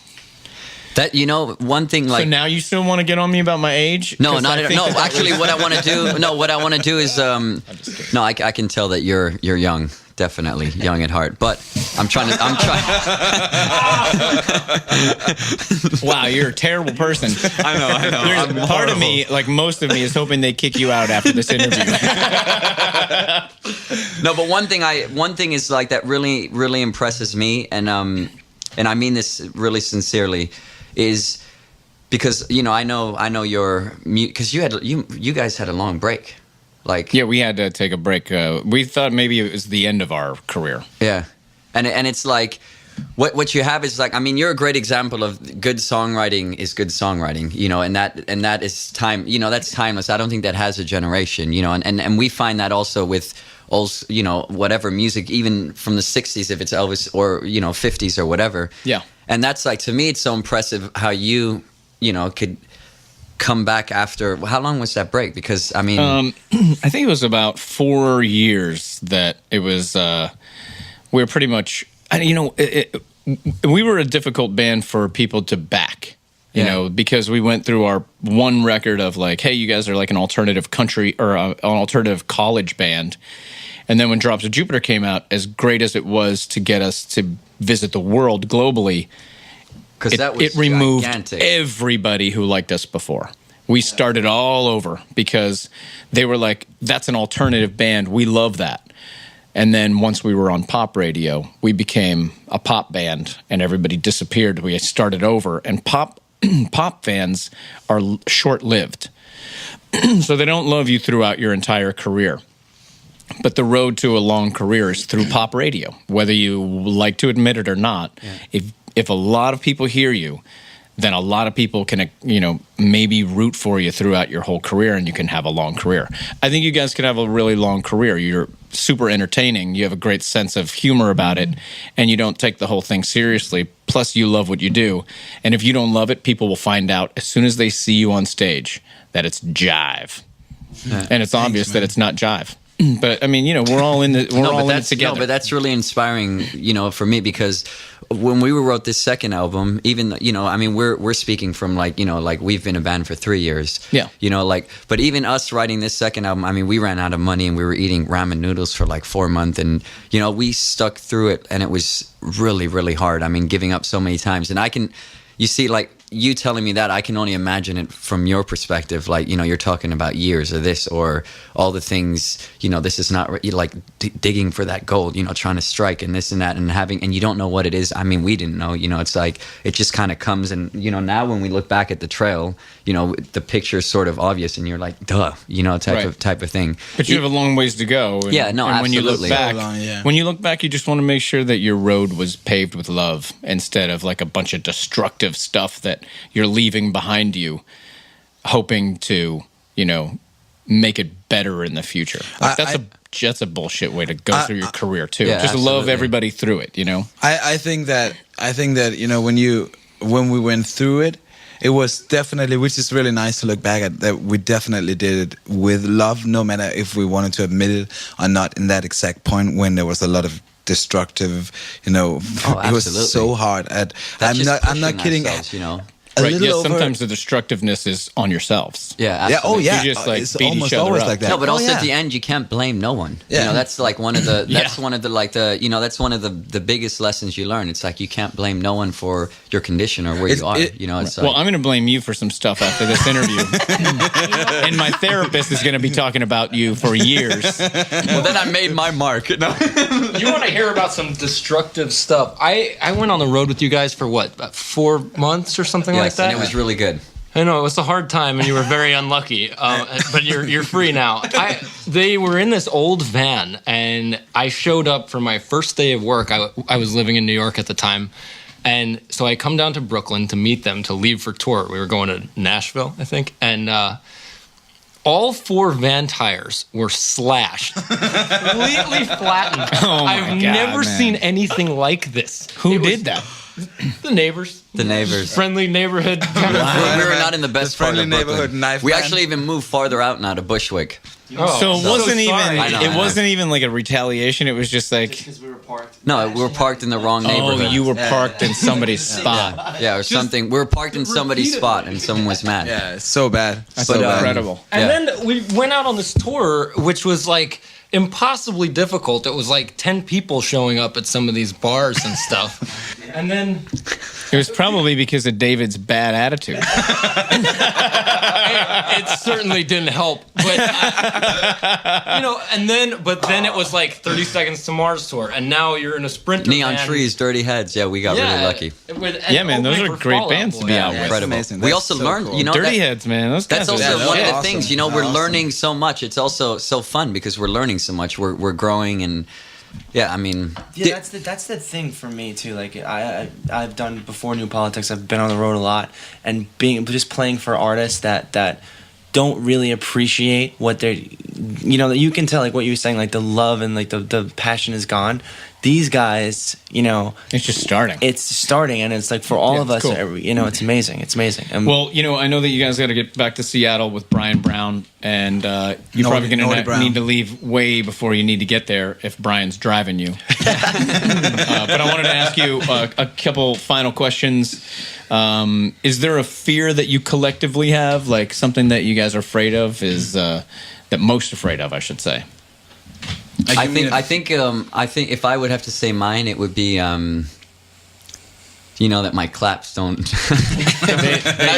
That, you know, one thing like. So now you still want to get on me about my age? No, not at all. No, actually, what I want to do. No, what I want to do is. No, I can tell that you're young. Definitely young at heart, but I'm trying. Wow, you're a terrible person. I know. Part of me, like most of me, is hoping they kick you out after this interview. No, but one thing is like that really, really impresses me, and I mean this really sincerely, is because, you know, I know your because you guys had a long break. Like, yeah, we had to take a break. We thought maybe it was the end of our career. Yeah, and it's like what you have is like, I mean, you're a great example of good songwriting is good songwriting, you know, and that is time, you know, that's timeless. I don't think that has a generation, you know, and we find that also with also, you know, whatever music, even from the 60s, if it's Elvis, or, you know, 50s or whatever. Yeah, and that's like, to me, it's so impressive how you know could come back after. How long was that break? Because I mean, I think it was about 4 years that it was. We were pretty much, you know, we were a difficult band for people to back. You know, because we went through our one record of like, hey, you guys are like an alternative country or an alternative college band. And then when Drops of Jupiter came out, as great as it was to get us to visit the world globally, it removed gigantic. Everybody who liked us before. We started all over because they were like, that's an alternative band. We love that. And then once we were on pop radio, we became a pop band and everybody disappeared. We started over, and pop fans are short-lived. So they don't love you throughout your entire career. But the road to a long career is through pop radio, whether you like to admit it or not. Yeah. If a lot of people hear you, then a lot of people can, you know, maybe root for you throughout your whole career, and you can have a long career. I think you guys could have a really long career. You're super entertaining. You have a great sense of humor about it, and you don't take the whole thing seriously. Plus, you love what you do. And if you don't love it, people will find out as soon as they see you on stage that it's jive. And it's obvious that it's not jive. But I mean, we're all in it together. No, but that's really inspiring, for me, because when we wrote this second album, even I mean, we're speaking from like we've been a band for 3 years. Yeah. But even us writing this second album, I mean, we ran out of money and we were eating ramen noodles for like 4 months, and we stuck through it, and it was really, really hard. I mean, giving up so many times, and you see, like, you telling me that, I can only imagine it from your perspective. Like, you're talking about years of this, or all the things, this is not like digging for that gold, trying to strike and this and that, and you don't know what it is. I mean, we didn't know, it's like, it just kind of comes. And, now when we look back at the trail, the picture is sort of obvious, and you're like, duh, type of thing. But you have a long ways to go. And, yeah, no, and absolutely. When you look back, you just want to make sure that your road was paved with love instead of like a bunch of destructive stuff that you're leaving behind you, hoping to, make it better in the future. Like, that's a bullshit way to go through your career too. Yeah, just love everybody through it. I think that when we went through it, it was definitely, which is really nice to look back at, that we definitely did it with love, no matter if we wanted to admit it or not. In that exact point when there was a lot of destructive, it was so hard. I'm not kidding. Right. Yeah, sometimes the destructiveness is on yourselves. Yeah, absolutely. Yeah. Oh, yeah. You just like it's beat almost each other always up. like that. No, but also yeah. at the end, you can't blame no one. Yeah. That's like one of the. That's one of the that's one of the biggest lessons you learn. It's like you can't blame no one for your condition or where you are. It's like, well, I'm going to blame you for some stuff after this interview, and my therapist is going to be talking about you for years. well, then I made my mark. No. You want to hear about some destructive stuff? I went on the road with you guys for what, about 4 months or something like that? And it was really good. I know it was a hard time, and you were very unlucky. But you're free now. They were in this old van, and I showed up for my first day of work. I was living in New York at the time, and so I come down to Brooklyn to meet them to leave for tour. We were going to Nashville, I think, and all 4 van tires were slashed, completely flattened. Oh my I've God, never man. seen anything like this. Who did that? The neighbors. The neighbors. Friendly neighborhood. Kind of We were not in the best part friendly of Brooklyn. neighborhood knife We man. actually even moved farther out now to Bushwick. Oh, So it wasn't even. sorry. I know, It I know. wasn't even like a retaliation. It was just like, Because we were parked. No, we were parked in the wrong neighborhood. oh, you were parked in somebody's spot. Yeah, or something. We were parked in somebody's spot, and someone was mad. Yeah, it's so bad. That's so bad. incredible. And Yeah. then we went out on this tour, which was like impossibly difficult. It was like 10 people showing up at some of these bars and stuff. And then It was probably because of David's bad attitude. it certainly didn't help. But but then it was like 30 Seconds to Mars tour, and now you're in a Sprinter Neon van. Trees, Dirty Heads. Yeah, we got really lucky. Yeah, man, those are great bands to be out with. Incredible. amazing. We That's also so learned, cool. Dirty that- Heads, man. Those guys That's also are one of the awesome. things, we're learning so much. It's also so fun because we're learning so much. We're growing, and I mean, Yeah, that's the thing for me too. Like I've done before New Politics. I've been on the road a lot, and just playing for artists that don't really appreciate what they're. You can tell like what you were saying, like the love and like the passion is gone. These guys, It's just starting. it's starting, and it's like for all of it's us, cool. it's amazing. It's amazing. And Well, I know that you guys got to get back to Seattle with Brian Brown, and you're probably going Naughty to Brown. need to leave way before you need to get there if Brian's driving you. But I wanted to ask you a couple final questions. Is there a fear that you collectively have, like something that you guys are afraid of? That most afraid of, I should say. I think if I would have to say mine, it would be, that my claps don't.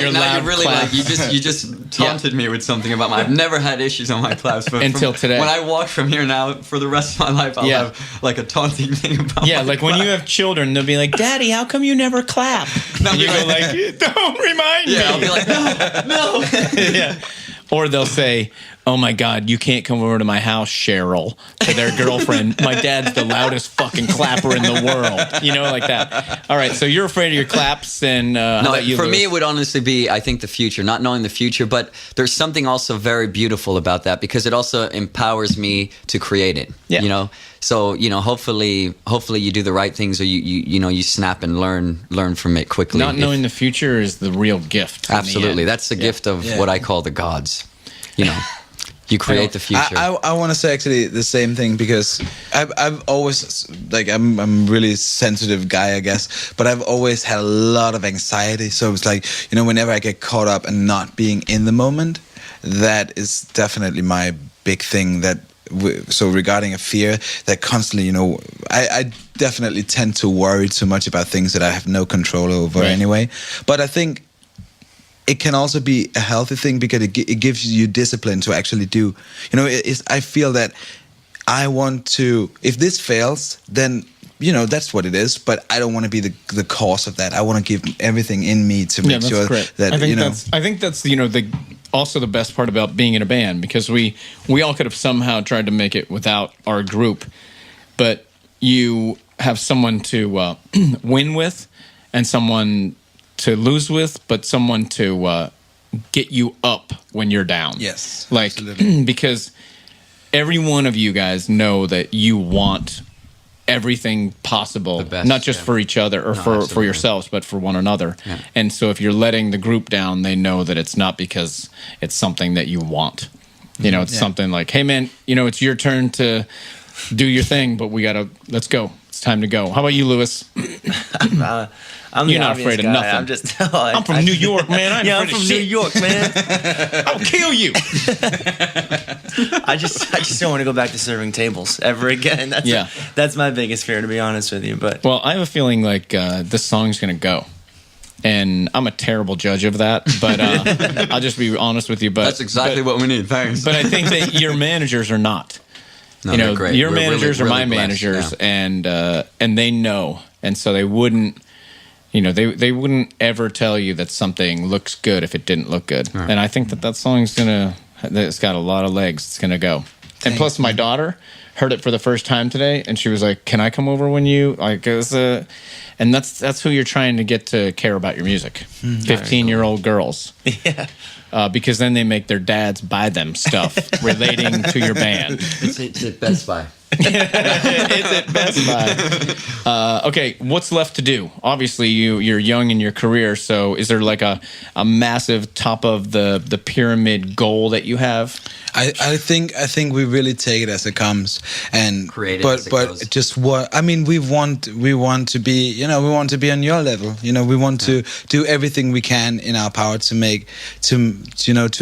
Your now loud you're really claps. like you just taunted me with something about my. I've never had issues on my claps, but Until today. When I walk from here now, for the rest of my life, I'll have like a taunting thing about. Yeah, my like when you claps. have children, they'll be like, "Daddy, how come you never clap?" And you go like, "Don't remind me." Yeah, I'll be like, no. Yeah. Or they'll say, "Oh my God, you can't come over to my house, Cheryl," to their girlfriend. "My dad's the loudest fucking clapper in the world." Like that. All right, so you're afraid of your claps, and how No, about you, for me, Louis? it would honestly be, I think, the future, not knowing the future, but there's something also very beautiful about that because it also empowers me to create it. Yeah. So, hopefully you do the right things, or you snap and learn from it quickly. Not knowing the future is the real gift. in the Absolutely. end. That's the gift of what I call the gods. You create the future. I want to say actually the same thing, because I've always, like, I'm a really sensitive guy, I guess, but I've always had a lot of anxiety. So it's like, you know, whenever I get caught up and not being in the moment, that is definitely my big thing. So regarding a fear, that constantly, you know, I definitely tend to worry too much about things that I have no control over anyway. But I think it can also be a healthy thing, because it gives you discipline to actually do. You know, I feel that I want to, if this fails, then, you know, that's what it is. But I don't want to be the cause of that. I want to give everything in me to make sure that, I think you know. I think that's, you know, also the best part about being in a band, because we all could have somehow tried to make it without our group, but you have someone to win with, and someone to lose with, but someone to get you up when you're down. Yes, like absolutely. Because every one of you guys know that you want everything possible, best, not just for each other or for absolutely. yourselves, but for one another. Yeah. And so if you're letting the group down, they know that it's not because it's something that you want. You know, it's something like, hey man, you know, it's your turn to do your thing, but let's go. It's time to go. How about you, Lewis? I'm You're the not obvious afraid of guy. nothing. I'm just. I'm from New York, man. I'm from New York, man. I'll kill you. I just don't want to go back to serving tables ever again. That's my biggest fear, to be honest with you. But well, I have a feeling like this song's gonna go, and I'm a terrible judge of that. But I'll just be honest with you. But That's exactly what we need. Thanks. But I think that your managers are not. No, you know, they're great. your We're managers really, are my really blessed, managers, and they know, and so they wouldn't. You know, they wouldn't ever tell you that something looks good if it didn't look good. Right. And I think that song's it's got a lot of legs. It's gonna go. And plus, my daughter heard it for the first time today, and she was like, "Can I come over when you like?" And that's who you're trying to get to care about your music. 15-year-old girls. yeah. Because then they make their dads buy them stuff relating to your band. It's at Best Buy. It's at Best Buy. Okay, what's left to do? Obviously, you're young in your career, so is there like a massive top of the pyramid goal that you have? I think we really take it as it comes, and create it but as it but goes. just what I mean, we want to be, you know, we want to be on your level, you know, we want to do everything we can in our power to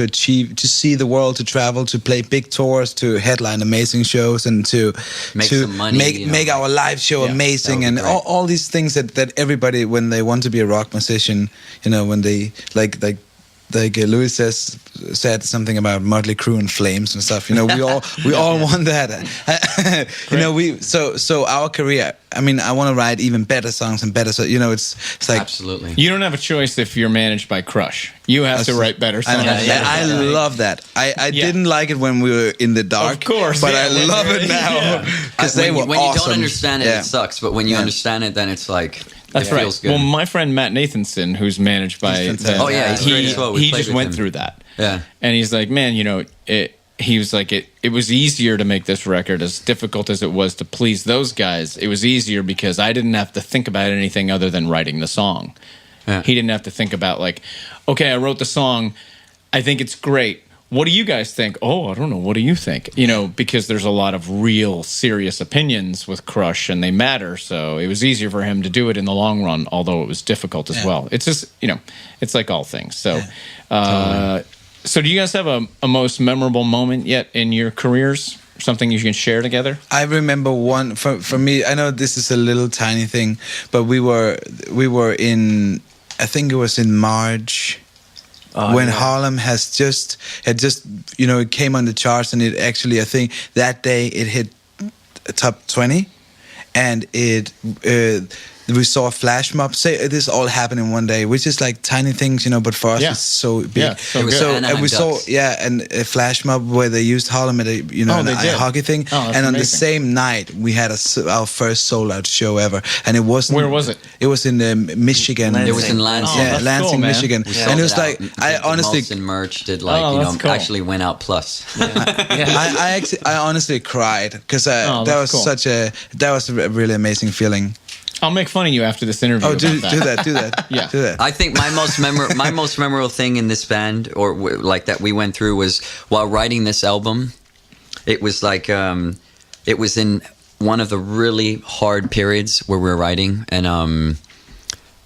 achieve, to see the world, to travel, to play big tours, to headline amazing shows, and to Make some money, make our live show amazing, and all these things that everybody, when they want to be a rock musician, you know, when they like Louis said something about Motley Crue and Flames and stuff. You know, we all want that. You know, so our career. I mean, I want to write even better songs and better. So you know, it's like absolutely. You don't have a choice if you're managed by Crush. You have to write better songs. I love that. I didn't like it when we were in the dark, of course, but I love it now because they were when awesome. you don't understand it, it sucks. But when you understand it, then it's like. That's it right. feels good. Well, my friend Matt Nathanson, who's managed by, He's fantastic. Oh, yeah, he's great as well. We he played just with went him. through that. Yeah. And he's like, man, you know, he was like, it was easier to make this record, as difficult as it was to please those guys. It was easier because I didn't have to think about anything other than writing the song. Yeah. He didn't have to think about like, okay, I wrote the song. I think it's great. What do you guys think? Oh, I don't know. What do you think? You know, because there's a lot of real serious opinions with Crush, and they matter. So it was easier for him to do it in the long run, although it was difficult as well. It's just, you know, it's like all things. So, so do you guys have a most memorable moment yet in your careers? Something you can share together? I remember one for me. I know this is a little tiny thing, but we were in, I think it was in March. When Harlem had just you know, it came on the charts, and it actually, I think that day it hit top 20, and we saw a flash mob. Say this all happened in one day, which is like tiny things, you know, but for us it's so big. Yeah, so and we saw and a flash mob where they used Harlem at a hockey thing, and on the same night we had our first sold out show ever, and it wasn't. Where was it? It was in Michigan. It was in Lansing. Yeah, Lansing, cool, Michigan, and it was like I honestly. The merch did actually went out plus. I honestly cried because that was cool. that was a really amazing feeling. I'll make fun of you after this interview. Oh, do about that. Yeah. Do that. I think my most memorable thing in this band, or like that we went through, was while writing this album. It was like it was in one of the really hard periods where we were writing, and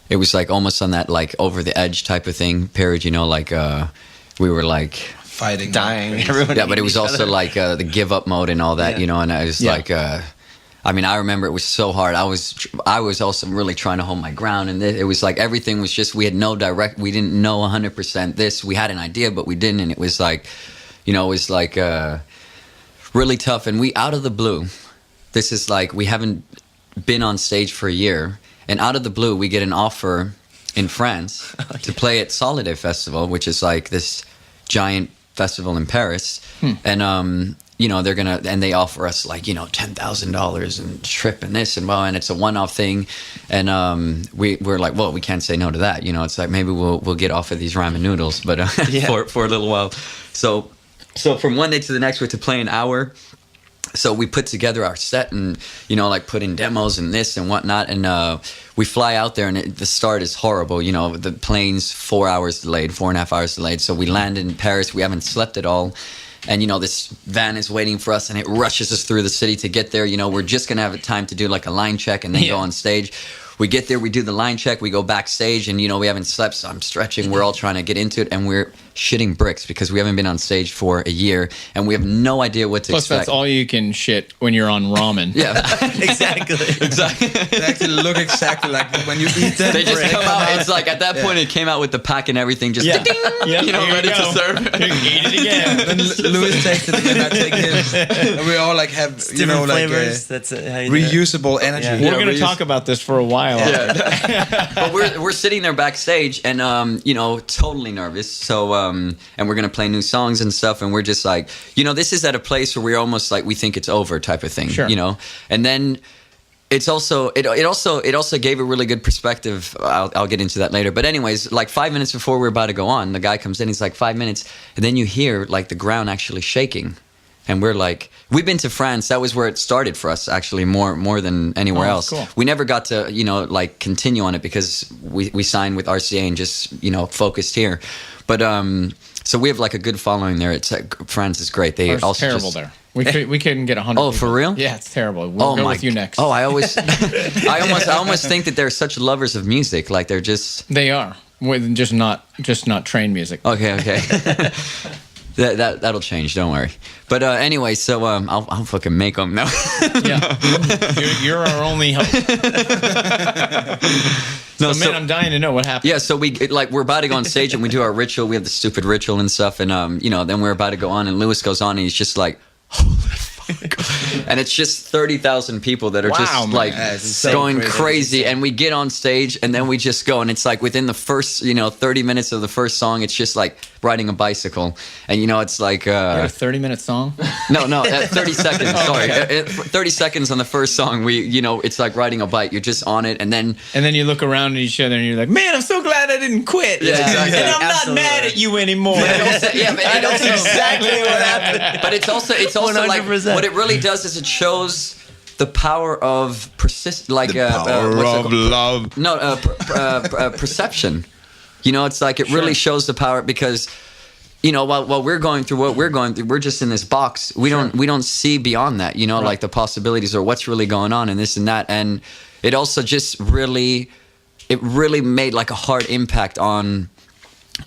it was like almost on that like over the edge type of thing period. You know, like we were like Fighting, dying. Everyone yeah, but it was each also other. like the give up mode and all that. Yeah. You know, and I was like. I mean, I remember it was so hard. I was also really trying to hold my ground, and it was like everything was just we had no direct. We didn't know 100% this. We had an idea, but we didn't, and it was like, you know, it was like really tough. And we out of the blue, this is like we haven't been on stage for a year, and out of the blue we get an offer in France to play at Soliday Festival, which is like this giant festival in Paris, and you know, they're gonna, and they offer us like, you know, $10,000 and trip and this and well, and it's a one-off thing, and we're like, well, we can't say no to that, you know. It's like maybe we'll get off of these ramen noodles, but for a little while. So from one day to the next, we had to play an hour. So we put together our set and, you know, like put in demos and this and whatnot, and we fly out there, and the start is horrible. You know, the plane's 4 hours delayed, 4.5 hours delayed. So we land in Paris. We haven't slept at all. And, you know, this van is waiting for us, and it rushes us through the city to get there. You know, we're just going to have time to do like a line check and then go on stage. We get there, we do the line check, we go backstage, and, you know, we haven't slept, so I'm stretching. We're all trying to get into it, and we're shitting bricks because we haven't been on stage for a year, and we have no idea what to Plus, expect. that's all you can shit when you're on ramen. Yeah. Exactly. They actually look exactly like when you eat them. They just come out. It's like at that point, it came out with the pack and everything, just Yeah. ding, Yep, you know, here ready you to go. serve. Eat it again. Then Louis takes it, and then I take his, and we all like have you Different know like flavors. That's how you do it. reusable energy. Yeah. We're going to talk about this for a while. But we're sitting there backstage, and you know, totally nervous. So and we're gonna play new songs and stuff, and we're just like, you know, this is at a place where we're almost like we think it's over type of thing, Sure. you know. And then it's also it also gave a really good perspective. I'll get into that later. But anyways, like 5 minutes before we're about to go on, the guy comes in. He's like 5 minutes, and then you hear like the ground actually shaking. And we're like, we've been to France. That was where it started for us, actually, more than anywhere Oh, else. that's cool. We never got to, you know, like continue on it because we signed with RCA and just, you know, focused here. But so we have like a good following there. It's France is great. They It's also terrible just, there. We couldn't get 100. Oh, for real? Yeah, it's terrible. We'll go with you next. Oh, I always, I almost think that they're such lovers of music. Like they're just They are. With just not trained music. okay. That'll change. Don't worry. But anyway, so I'll fucking make them now. Yeah. You're our only hope. No, So, man, I'm dying to know what happened. Yeah, so we're about to go on stage and we do our ritual. We have the stupid ritual and stuff, and you know, then we're about to go on, and Lewis goes on, and he's just like, "Holy fuck!" And it's just 30,000 people that are Wow, just man. like Yeah, it's insane. going Crazy. crazy, and we get on stage, and then we just go, and it's like within the first 30 minutes of the first song, it's just like riding a bicycle, and you know, it's like You had a 30-minute song? no, 30 seconds. Sorry, Okay. 30 seconds on the first song. It's like riding a bike. You're just on it, and then. And then you look around at each other and you're like, man, I'm so glad I didn't quit. Yeah, exactly. And I'm Absolutely. not mad at you anymore. But it also exactly what happened. But it's also like 100%. what it really does is it shows the power of persist, like The power what's it of called? love. No, perception. You know, it's like it really shows the power because. You know, while we're going through what we're going through, we're just in this box. We don't see beyond that. You know, like the possibilities or what's really going on and this and that. And it also just really made like a hard impact on,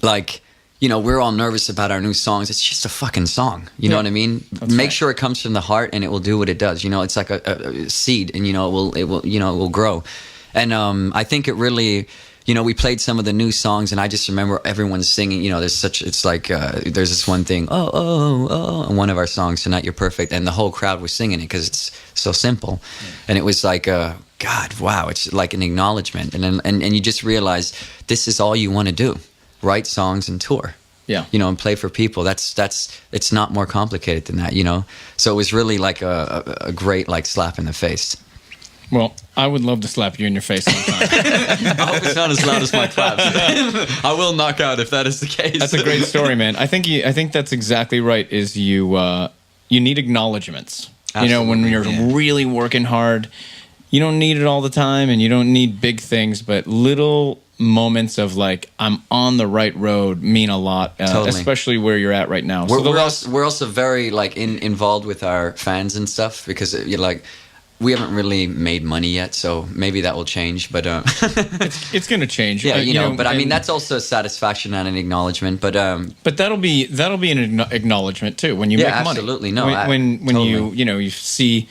like, you know, we're all nervous about our new songs. It's just a fucking song. You know what I mean? Make right. sure it comes from the heart and it will do what it does. You know, it's like a seed, and you know it will grow. And I think it really. You know, we played some of the new songs, and I just remember everyone singing. You know, there's this one thing, oh, in one of our songs, "Tonight You're Perfect," and the whole crowd was singing it because it's so simple, and it was like, God, wow, it's like an acknowledgement, and you just realize this is all you want to do, write songs and tour. Yeah. You know, and play for people. It's not more complicated than that. You know, so it was really like a great like slap in the face. Well, I would love to slap you in your face sometime. I hope it's not as loud as my claps. I will knock out if that is the case. That's a great story, man. I think that's exactly right. Is you need acknowledgements. You know, when you're really working hard, you don't need it all the time, and you don't need big things, but little moments of like I'm on the right road mean a lot, Totally. especially where you're at right now. We're also very like involved with our fans and stuff because you're like we haven't really made money yet, so maybe that will change. But it's going to change. Yeah, you know. But I mean, and- that's also a satisfaction and an acknowledgement. But that'll be an acknowledgement too when you make money. Absolutely. No, when totally. you see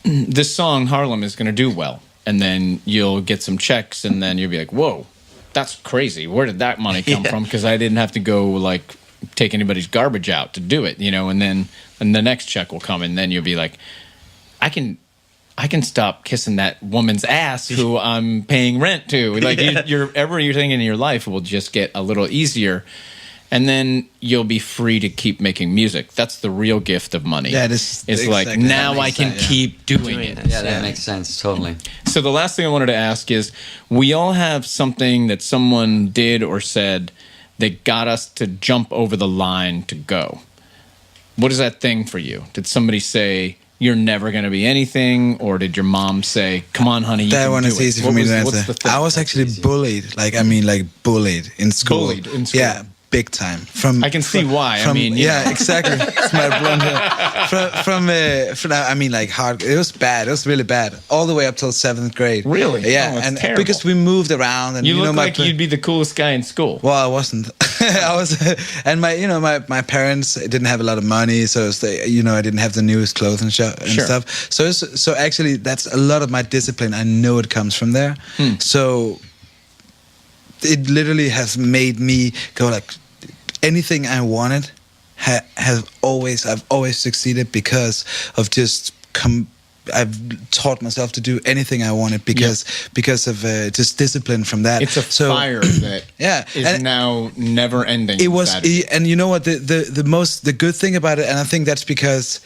this song Harlem is going to do well, and then you'll get some checks, and then you'll be like, whoa, that's crazy. Where did that money come from? Because I didn't have to go like take anybody's garbage out to do it, and then the next check will come, and then you'll be like, I can stop kissing that woman's ass who I'm paying rent to. Like everything in your life will just get a little easier, and then you'll be free to keep making music. That's the real gift of money. Yeah, this it's exactly. like now That I makes can sense, yeah. keep doing it. yeah, that makes sense totally. So the last thing I wanted to ask is, we all have something that someone did or said that got us to jump over the line to go. What is that thing for you? Did somebody say, you're never going to be anything, or did your mom say, come on, honey, you That can one do is it? easy for What me was- to what's answer. the thing? I was actually bullied, bullied in school. Bullied in school. Yeah, big time. I can see why. I mean, you know. exactly. It's my blonde hair. From hard. It was bad. It was really bad. All the way up till 7th grade. Really? Yeah, Oh, that's and terrible. because we moved around, and You look my like you'd be the coolest guy in school. Well, I wasn't. I was, and my parents didn't have a lot of money, so it's I didn't have the newest clothes and Sure. stuff. So actually, that's a lot of my discipline. I know it comes from there. So it literally has made me go like anything I wanted. I've always succeeded because of just I've taught myself to do anything I wanted because of just discipline from that. It's a fire that is and now never ending. it was, inside of you. and you know what the good thing about it, and I think that's because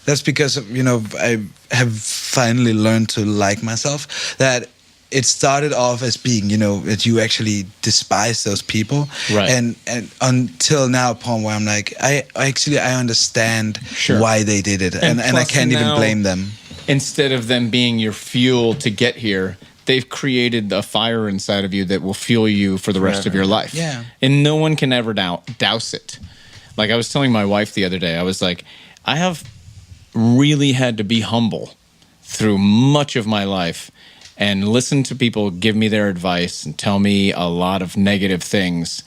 I have finally learned to like myself. That it started off as being that you actually despise those people, Right. And until now, upon where I'm like I understand Sure. why they did it, and I plus can't even now- blame them. Instead of them being your fuel to get here, they've created a fire inside of you that will fuel you for the rest of your life. Yeah. And no one can ever douse it. Like I was telling my wife the other day, I was like, I have really had to be humble through much of my life and listen to people give me their advice and tell me a lot of negative things.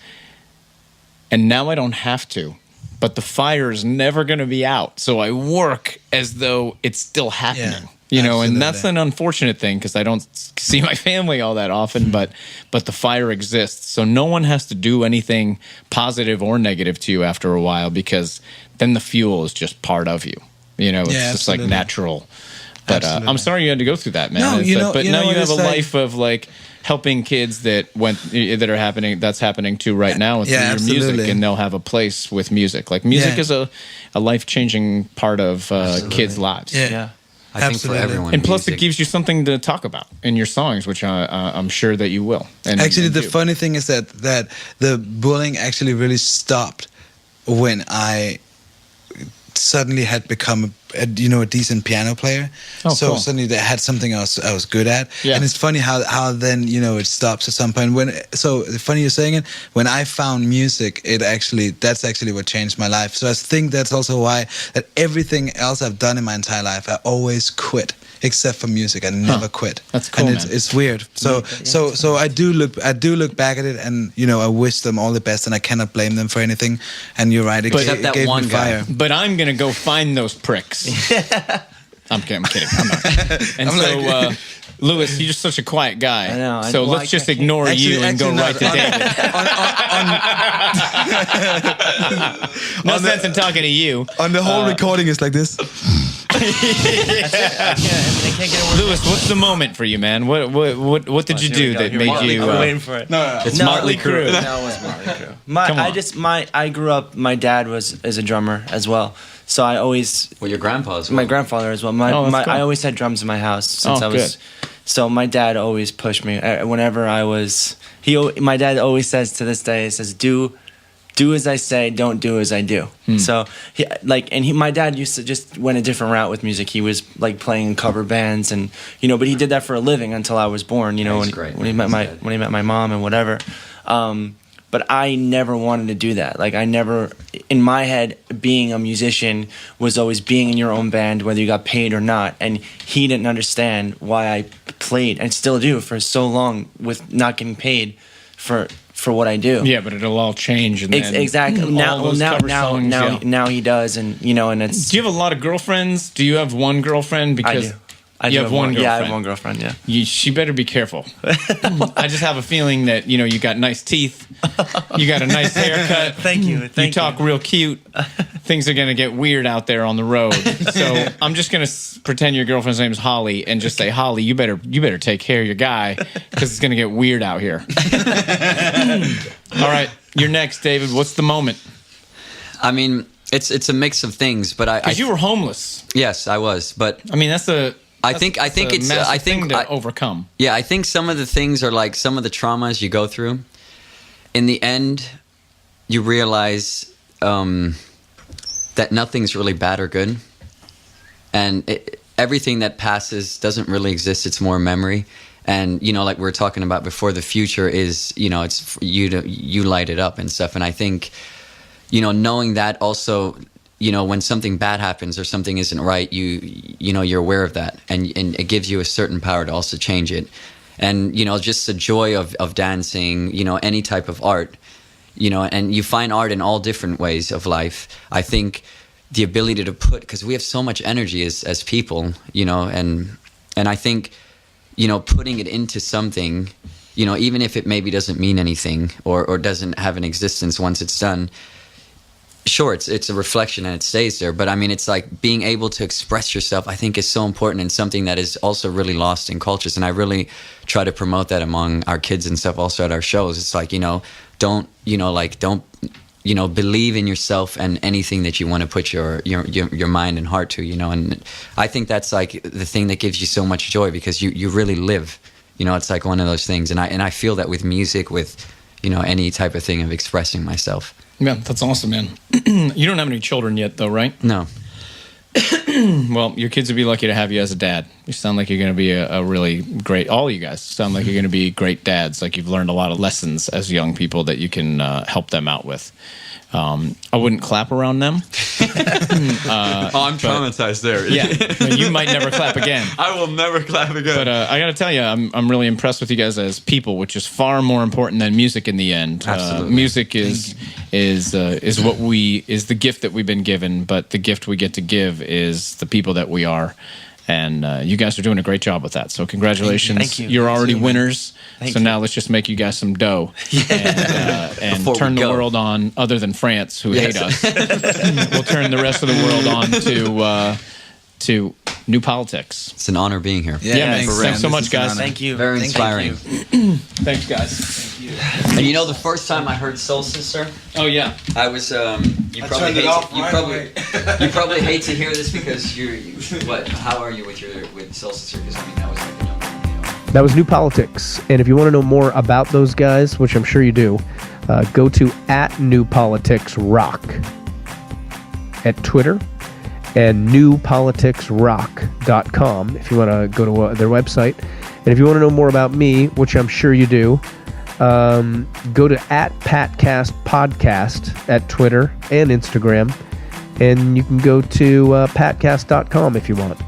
And now I don't have to. But the fire is never going to be out. So I work as though it's still happening. Yeah, And that's absolutely. an unfortunate thing because I don't see my family all that often, but the fire exists. So no one has to do anything positive or negative to you after a while because then the fuel is just part of you. It's Yeah, just like absolutely. natural. But Absolutely. I'm sorry you had to go through that, man. No, It's but now what you have a it's like- life of like helping kids that's happening to right now through Yeah, your music, absolutely. and they'll have a place with music. Like music Yeah. is a life-changing part of kids' lives. Yeah. I think Absolutely. for everyone. And plus, it music- gives you something to talk about in your songs, which I'm sure that you will. And Actually, and the do. funny thing is that the bullying actually really stopped when I suddenly had become a decent piano player. Oh, So cool. suddenly they had something else I was good at. Yeah. And it's funny how then it stops at some point. So funny you're saying it. When I found music, that's actually what changed my life. So I think that's also why that everything else I've done in my entire life I always quit. Except for music, I never quit. That's cool, and man. it's weird. So I do look back at it, and I wish them all the best, and I cannot blame them for anything. And you're right, it Except that gave one me guy. fire. But I'm gonna go find those pricks. I'm kidding. I'm not. And Lewis, you're just such a quiet guy. I know. So Well, let's I just can't- ignore you and go Actually, right to not. David. No sense in talking to you. On the whole recording is like this. I can't get a word. Lewis, what's the moment for you, man? What did you do that made you? I'm waiting for it. It's Motley Crue. No, it was Motley Crue. Come on. I grew up. My dad is a drummer as well, so I always. Well, your grandpa's. My grandfather as well. Oh, that's cool. I always had drums in my house since Oh, I was. good. So my dad always pushed me whenever I was. My dad always says to this day, he says, do as I say, don't do as I do. So my dad used to just went a different route with music. He was like playing in cover bands, and but he did that for a living until I was born. When he met my mom and whatever. But I never wanted to do that. Like, I never, in my head, being a musician was always being in your own band, whether you got paid or not. And he didn't understand why I played, and still do, for so long with not getting paid for what I do. Yeah, but it'll all change. And then exactly. Now he does, and and it's. Do you have a lot of girlfriends? Do you have one girlfriend? Because I you have one girlfriend. Yeah, I have one girlfriend. Yeah. She better be careful. I just have a feeling that you got nice teeth, you got a nice haircut. Thank you. You talk real cute. Things are gonna get weird out there on the road. So I'm just gonna pretend your girlfriend's name is Holly and just say, Holly, you better take care of your guy because it's gonna get weird out here. All right, you're next, David. What's the moment? I mean, it's a mix of things, but because you were homeless. Yes, I was, but I mean I think it's a thing to overcome. Yeah, I think some of the things are like some of the traumas you go through. In the end, you realize that nothing's really bad or good, and everything that passes doesn't really exist. It's more memory, and like we were talking about before, the future is it's you light it up and stuff. And I think knowing that also. When something bad happens or something isn't right, you're aware of that, and it gives you a certain power to also change it. And just the joy of dancing, any type of art, and you find art in all different ways of life. I think the ability to because we have so much energy as people, and I think putting it into something, even if it maybe doesn't mean anything or doesn't have an existence once it's done. Sure, it's a reflection and it stays there, but I mean, it's like being able to express yourself, I think, is so important and something that is also really lost in cultures. And I really try to promote that among our kids and stuff also at our shows. It's like, don't believe in yourself and anything that you want to put your mind and heart to, and I think that's like the thing that gives you so much joy because you really live, it's like one of those things. And I feel that with music, with, any type of thing of expressing myself. Yeah, that's awesome, man. You don't have any children yet, though, right? No. Well, your kids would be lucky to have you as a dad. You sound like you're going to be a really great... All you guys sound like you're going to be great dads. Like you've learned a lot of lessons as young people that you can help them out with. I wouldn't clap around them. I'm traumatized there. Yeah, you might never clap again. I will never clap again. But I got to tell you, I'm really impressed with you guys as people, which is far more important than music in the end. Absolutely. Music is the gift that we've been given, but the gift we get to give is the people that we are. And you guys are doing a great job with that. So congratulations. Thank you. You're already winners. Thank so you. now let's just make you guys some dough and turn the world on, other than France, who hate us. We'll turn the rest of the world on to New Politics. It's an honor being here. Yeah, man. Thanks so much, guys. Thank you. Very inspiring. Thanks, guys. Thank you. And the first time I heard Solstice, sir, Oh, yeah. I was. You probably hate to hear this because how are you with Solstice? Because I mean that was like the number one. That was New Politics. And if you want to know more about those guys, which I'm sure you do, go to @NewPoliticsRock at Twitter and newpoliticsrock.com if you want to go to their website. And if you want to know more about me, which I'm sure you do, go to @Patcast Podcast at Twitter and Instagram. And you can go to patcast.com if you want.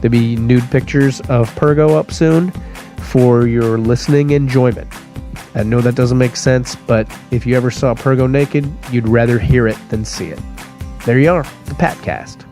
There'll be nude pictures of Pergo up soon for your listening enjoyment. I know that doesn't make sense, but if you ever saw Pergo naked, you'd rather hear it than see it. There you are, the Patcast.